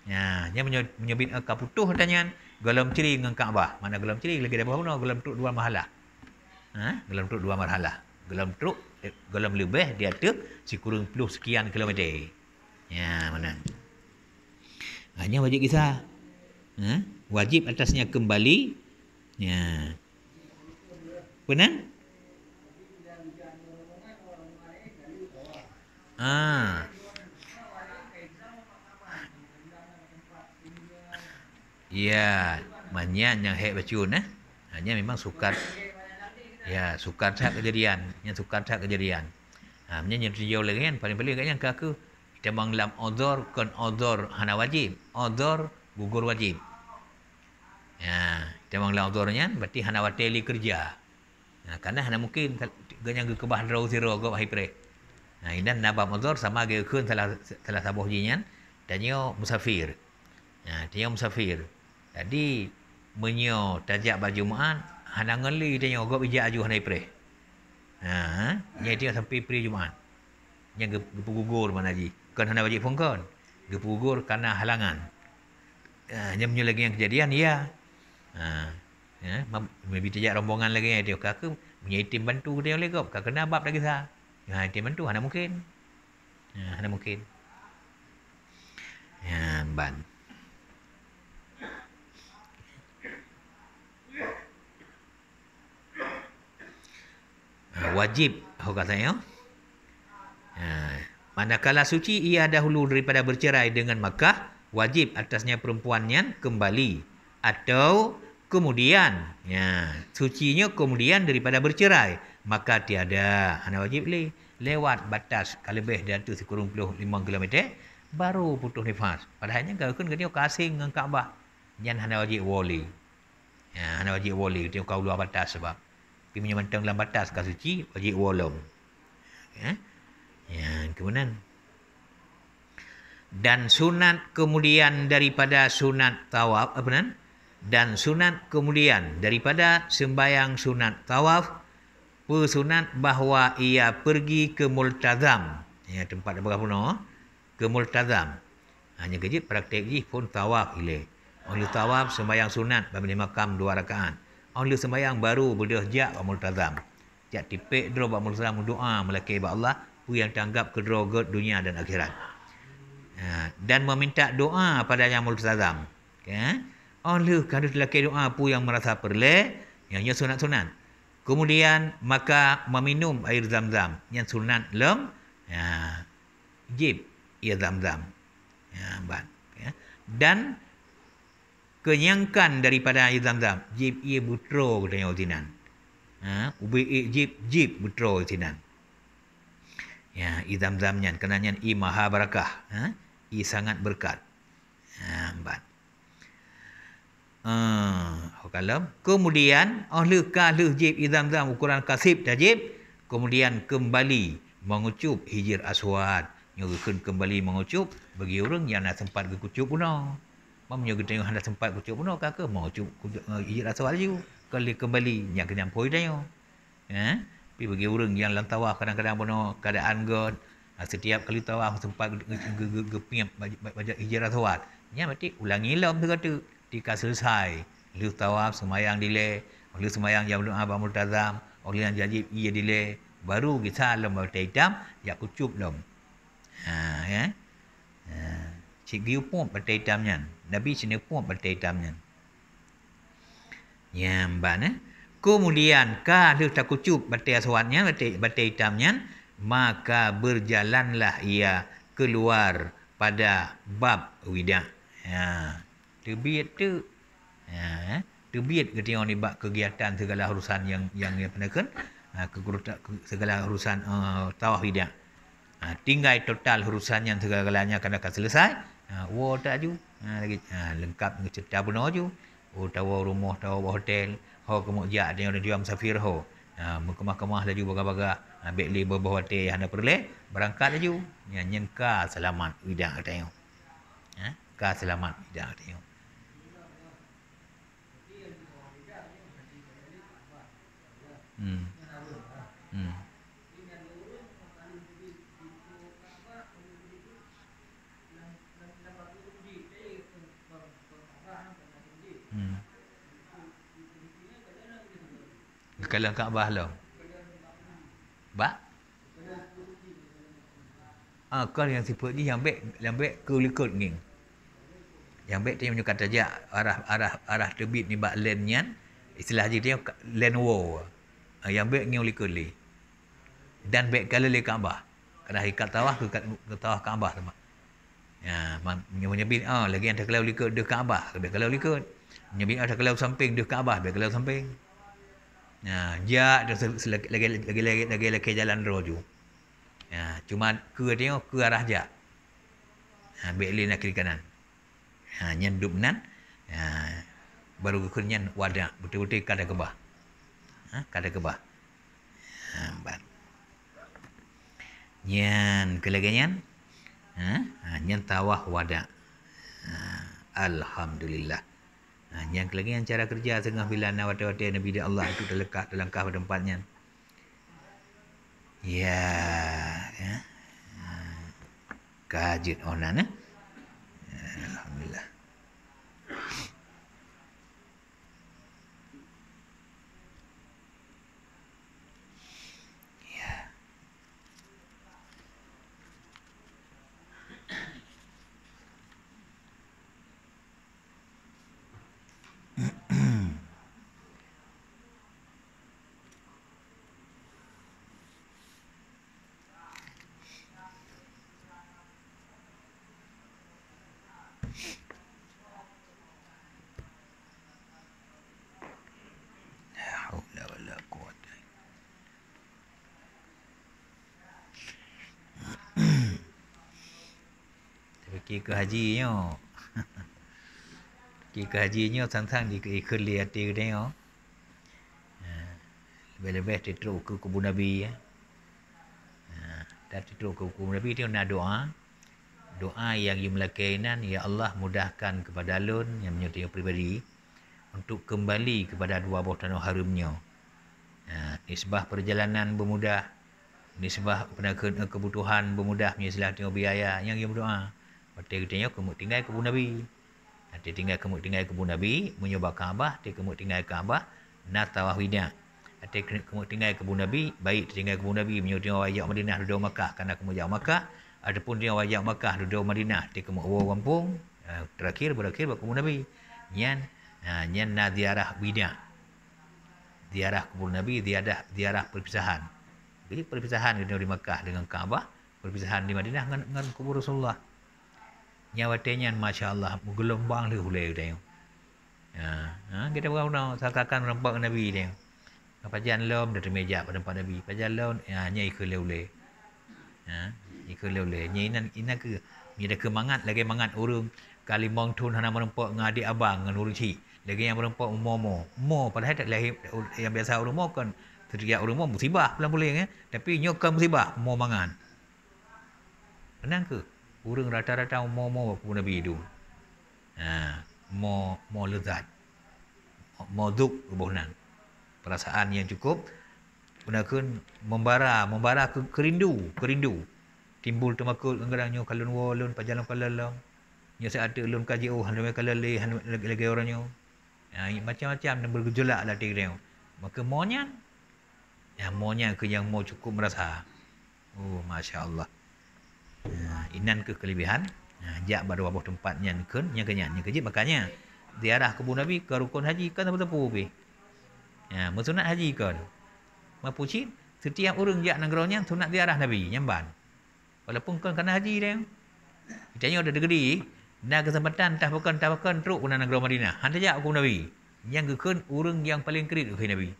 Ya, dia menyebut ka putuh tanya golong ciri dengan Kaabah. Mana golong ciri lagi ada berapa? Golong truk dua marhalah. Golong truk dua marhalah. Golong truk golong lebih dia tu sekurang puluh sekian kilometer. Ya, mana? Hanya wajib kisah. Wajib atasnya kembali. Ya. Benar? Ya, banyak yang hek bacun hanya memang sukar. Ya, sukar tak kejadian. Yang sukar tak kejadian. Hanya yang jauh lagi kan paling-paling kan yang kaku kita manglam odor kon odor hana wajib. Odor gugur wajib. Ya, kita manglam odornya berarti hana wateli kerja. Karena hana mungkin ganyang kebah draw zero go hipre. Inan nabam odor sama ge kun salah sabuh jinyan dan yo musafir. Dia musafir. Jadi menyo tajak berjumaat hana ngeli dia gop ija aju hana ipre. Nya dia sampai pri Jumaat. Yang gepugugur mana ji. Kan hana wajib fungkon. Gepugugur karena halangan. Nya menyo lagi yang kejadian ya. Mesti tajak rombongan lagi dia kaku menjadi tim bantu dia oleh gop. Kena bab lagi sah. Tim bantu hana mungkin. Hana mungkin. Ban. Wajib katanya. Manakala suci ia dahulu daripada bercerai dengan Makkah, wajib atasnya perempuannya kembali atau kemudian sucinya kemudian daripada bercerai, maka tiada hana wajib lewat batas kalebih dan tu sekurang 5 km baru putus nifas. Padahalnya kalau kan dia kasing dengan Kaabah, jangan hana wajib wali. Hana wajib wali dia kau luar batas sebab pergi menyemantang dalam batas ka suci wajib wolong. Kemudian dan sunat kemudian daripada sunat tawaf dan sunat kemudian daripada sembayang sunat tawaf pesunat bahawa ia pergi ke multazam. Tempat berapa no? Ke multazam. Hanya kejip praktik ji pun tawaf ile. Oleh tawaf sembayang sunat bagi makam 2 rakaat. Oleh sembahyang baru berdah jak multazam. Jak tipik dro ba multazam doa melaki ba Allah pu yang tanggap ke dro dunia dan akhirat. Dan meminta doa pada yang multazam. Oleh kada laki doa pu yang merasa perle yang sunat-sunat. Kemudian maka meminum air zam-zam yang sunat lem Ya, jib ia Zamzam. Ya, ban. Ya. Dan kenyangkan daripada air Zamzam, jib ia butro katanya Uzinan. Ubi jib butro Uzinan. Ya, i Zamzamnya kenanya i maha barakah. I sangat berkat. Ban. Kalau kemudian ahlu jib i Zamzam ukuran kasib tajib, kemudian kembali mengucup hijir aswad, nyuruhkan kembali mengucup bagi orang yang nak sempat ke kucup puno. Mamnya kita tengok hendak sempat kucup puno ke mengucup hijir aswad ju. Kalau kembali yang kena poi dah. Tapi bagi orang yang dalam tawaf kadang-kadang puno keadaan god, setiap kali tawaf sempat gepiap baca hijir aswad. Nya berarti ulangi lam tu kata ketika selesai lu tawaf semayang dile, lu semayang jam doa ba multazam, oleh yang jadi ia dile, baru kita lam bata hitam ya kucup lam. Ya. Cik giu pun bata hitamnya. Nabi sini pun bata hitamnya. Nyamban kemudian kalau tak kucup bata aswadnya, bata hitamnya, maka berjalanlah ia keluar pada bab wida. Terbit tu. Terbit ketika ni bab kegiatan segala urusan yang penakan, segala urusan tawaf wida. Tinggal total urusan yang segala-galanya akan selesai. Tak ju. Lagi lengkap cerita pun ju. Tawa rumah, tawa hotel, kemuk jak dia jual musafir kemah-kemah laju baga-baga, ambil li bawah hotel handa perle, berangkat laju. Nyen ka selamat wida katanya. Ka selamat wida katanya. Kalau Kaabah lo. Ba? Kalau yang sifat ni yang baik ke nging. Yang baik dia menunjukkan saja arah terbit ni bak land nyan, istilah dia land war. Yang baik nging likuli. Dan baik kalau le Kaabah. Kalau ikat tawaf ke tawaf Kaabah sama. Ya, menyebut lagi yang tak kalau likut de Kaabah, baik kalau likut. Menyebut ada kalau samping de Kaabah, baik kalau samping. Lagi jalan roju. Cuma ke tengok ke arah jak. Baik nak kiri kanan. Nyen duduk nan. Baru ke nyen wadah. Betul-betul kada kebah. Kada kebah. Nyen kelaganyan. Nyen tawah wadah. Alhamdulillah. Yang lagi yang cara kerja tengah bila nawat-nawat Nabi Allah itu terlekat dalam kah pada tempatnya. Ya. Kajut onan. Alhamdulillah. Ya. Pergi ke hajinya. Pergi ke hajinya sang-sang ikut lihat dia tengok. Lebih-lebih dia teruk ke kubur Nabi. Dan dia teruk ke kubur Nabi dia nak doa. Doa yang yumlakainan, ya Allah mudahkan kepada alun yang menyertai pribadi untuk kembali kepada dua buah tanah harumnya. Nisbah perjalanan bermudah, nisbah kebutuhan bermudah, menyelah tengok biaya yang dia berdoa. Betul katanya kemuk tinggal kebun Nabi. Dia tinggal kebun Nabi, menyobak Kaabah, dia kemuk tinggal Kaabah, nak tawaf wida. Dia kemuk tinggal kebun Nabi, baik dia tinggal kebun Nabi, menyobak wajak Madinah duduk Makkah kerana kemuk jauh Makkah, adapun dia wajak Makkah duduk Madinah, dia kemuk kampung, berakhir kebun Nabi. Nyan na ziarah wida. Ziarah kebun Nabi, ziarah perpisahan. Jadi perpisahan di Makkah dengan Kaabah, perpisahan di Madinah dengan kubur Rasulullah. Nyawatenya masya-Allah menggelombang le hulai tengok. Kita orang sakakan nampak Nabi tengok. Pajan lom dari meja pada tempat Nabi. Pajan lom nyai ke le. Nyai ke le. Nyai inan ke ni ada kemangat lagi mangat urang kali mong tun hana merempak ngadi abang ngan urang ci. Lagi yang merempak mo. Mo padahal tak lahir yang biasa urang mo kan teriak urang mo musibah pulang-pulang tapi nyokam musibah mo mangan. Kenang ke? Urang rata-rata mo pun Nabi itu. Mo lezat. Mo duk kebunan. Perasaan yang cukup gunakan membara kerindu. Timbul temakul enggarangnya kalun walun pajalan kalon. Nya seada lun kaji handai kalale lagi orangnya. Macam-macam dan bergejolak lah dia. Maka monya ke yang mau cukup merasa. Oh masya-Allah. Inan ke kelebihan jak pada wabah tempatnya yang kenyat makanya ziarah kebun Nabi ke rukun haji kan tepu be sunat haji kan mapucin setiap orang jak negaranya sunat ziarah Nabi nyamban walaupun kan kena haji dia ditanya ada negeri na kesempatan tabakan teruk guna negara Madinah handa jak kebun Nabi yang kekan orang yang paling kerit ke Nabi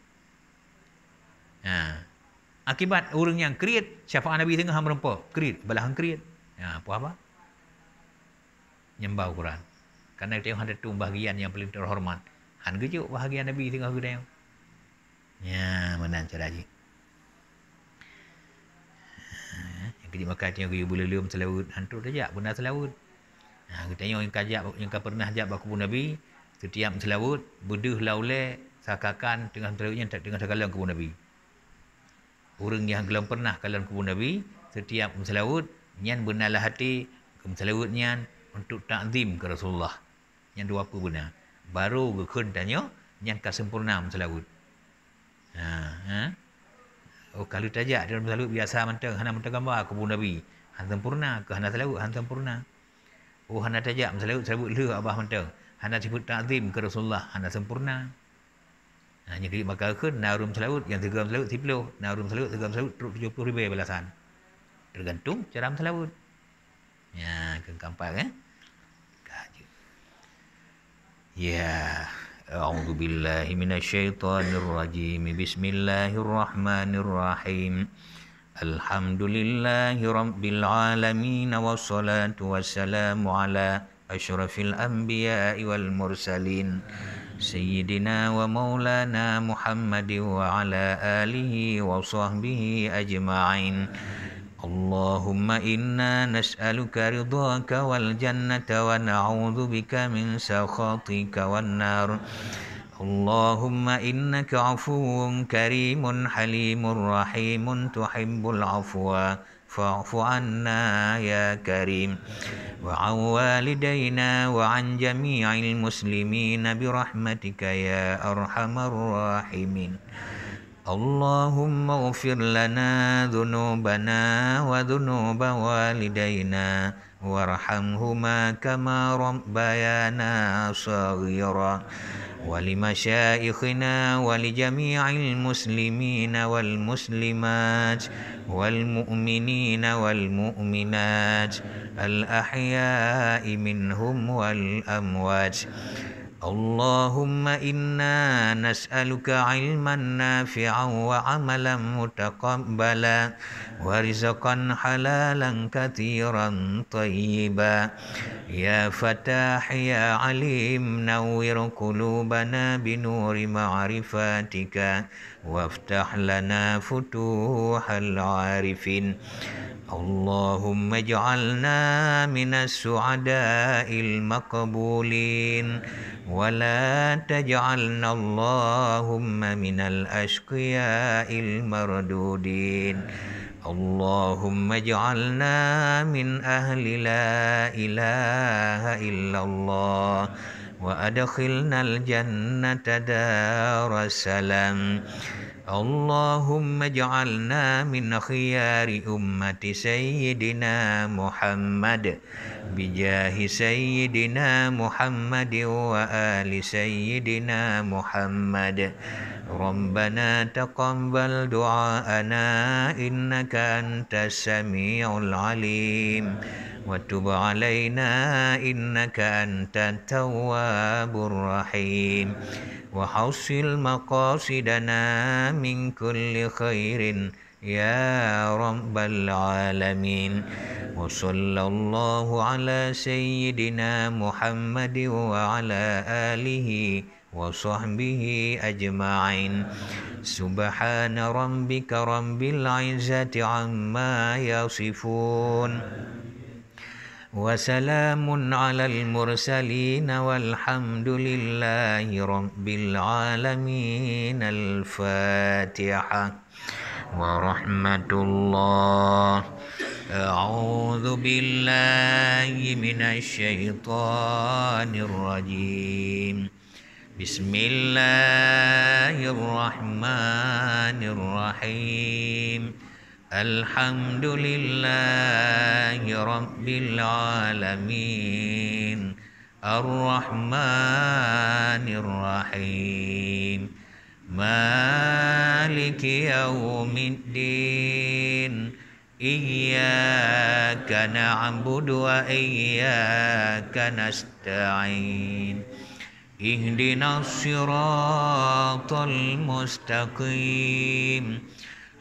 akibat orang yang kerit syafaat Nabi tengah merempak kerit balahan kerit apa nyembah Quran karena dia ada tu bahagian yang paling terhormat han gejuk bahagian Nabi tengah gudang menan cara ji yang kejip makan yang gaya bulelum selawut hantu tajak benar selawut kita yang pernah ajak bakubun Nabi setiap selawut beduh laule sakakan dengan selawutnya dengan segala kebun Nabi orang yang belum pernah kalian kebun Nabi setiap selawut nyan benalah hati selawut nyan untuk takzim ke Rasulullah yang dua apa benar baru gekun tanya nyan ka sempurna selawut kalau tajak dalam selawut biasa mentang hana mentang gambar kebun Nabi han sempurna ke hana selawut han sempurna hana tajak selawut le abah mentang hana sebut takzim ke Rasulullah hana sempurna nya kali bakal ke narum selawut yang 3 selawut 10 narum selawut 3 selawut 70,000 balasan tergantung cara selawut kan gampang a'udzu billahi minasyaitonir rajim bismillahirrahmanirrahim alhamdulillahi rabbil alamin wassalatu wassalamu ala asyrafil anbiya'i wal mursalin sayyidina wa maulana Muhammadin wa ala alihi wa sahbihi ajma'in Allahumma inna nas'aluka ridhaka wal jannata wa na'udzu bika min sakhatika wan nar Allahumma innaka 'afuwun karimun halimur rahimun tuhibbul 'afwa fa'fu 'anna ya karim wa 'an walidayna wa 'an jami'il muslimina bi rahmatika ya arhamar rahimin Allahumma ighfir lana dhunubana wa dhunuba walidayna warhamhuma kama rabbayana shaghira wa limasyayikhina wa li jami'il muslimina wal muslimat wal mu'minina wal mu'minat al ahya'i minhum wal amwat اللهم إنا نسألك علما نافعا وعملا متقبلا ورزقا حلالا كثيرا طيبا يا فتاح يا عليم نور قلوبنا بنور معرفاتك وافتح لنا فتوح العارفين اللهم اجعلنا من السعداء المقبولين ولا تجعلنا اللهم من الأشقياء المردودين اللهم اجعلنا من أهل لا إله إلا الله وأدخلنا الجنة دار السلام اللهم اجعلنا من خيار أمة سيدنا محمد بجاه سيدنا محمد وآل سيدنا محمد ربنا تقبل دعاءنا إنك أنت السميع العليم وتب علينا إنك أنت التواب الرحيم وحصل مقاصدنا من كل خير يا رب العالمين وصلى الله على سيدنا محمد وعلى آله وصحبه أجمعين سبحان ربك رب العزة عما يصفون وسلام على المرسلين والحمد لله رب العالمين الفاتحة ورحمة الله أعوذ بالله من الشيطان الرجيم بسم الله الرحمن الرحيم الحمد لله رب العالمين الرحمن الرحيم مالك يوم الدين إياك نعبد وإياك نستعين اهدنا الصراط المستقيم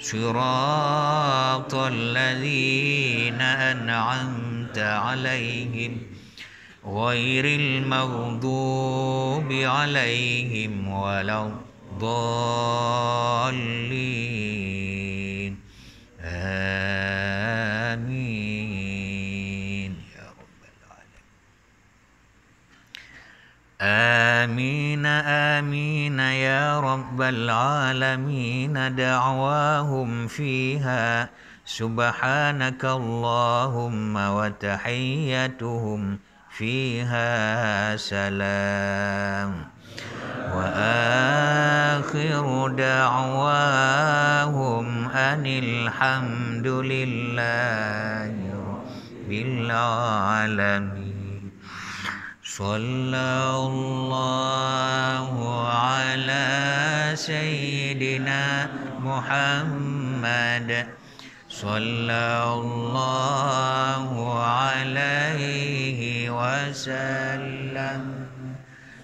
صراط الذين أنعمت عليهم غير المغضوب عليهم ولا الضالين آمين يا رب العالمين آمين آمين يا رب العالمين دعواهم فيها سبحانك اللهم وتحيتهم فيها سلام وآخر دعواهم أن الحمد لله رب العالمين صلى الله على سيدنا محمد صلى الله عليه وسلم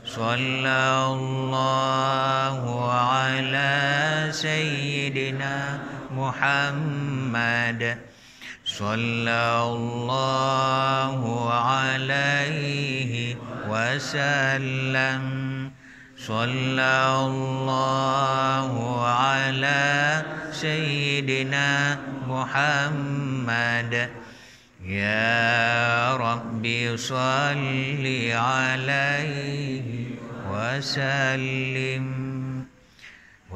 صلى الله على سيدنا محمد صلى الله عليه وسلم صلى الله على سيدنا محمد يا ربي صل عليه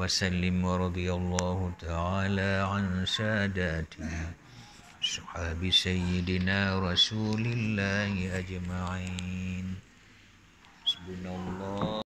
وسلم ورضي الله تعالى عن ساداتنا صحاب سيدنا رسول الله أجمعين. حسبنا الله.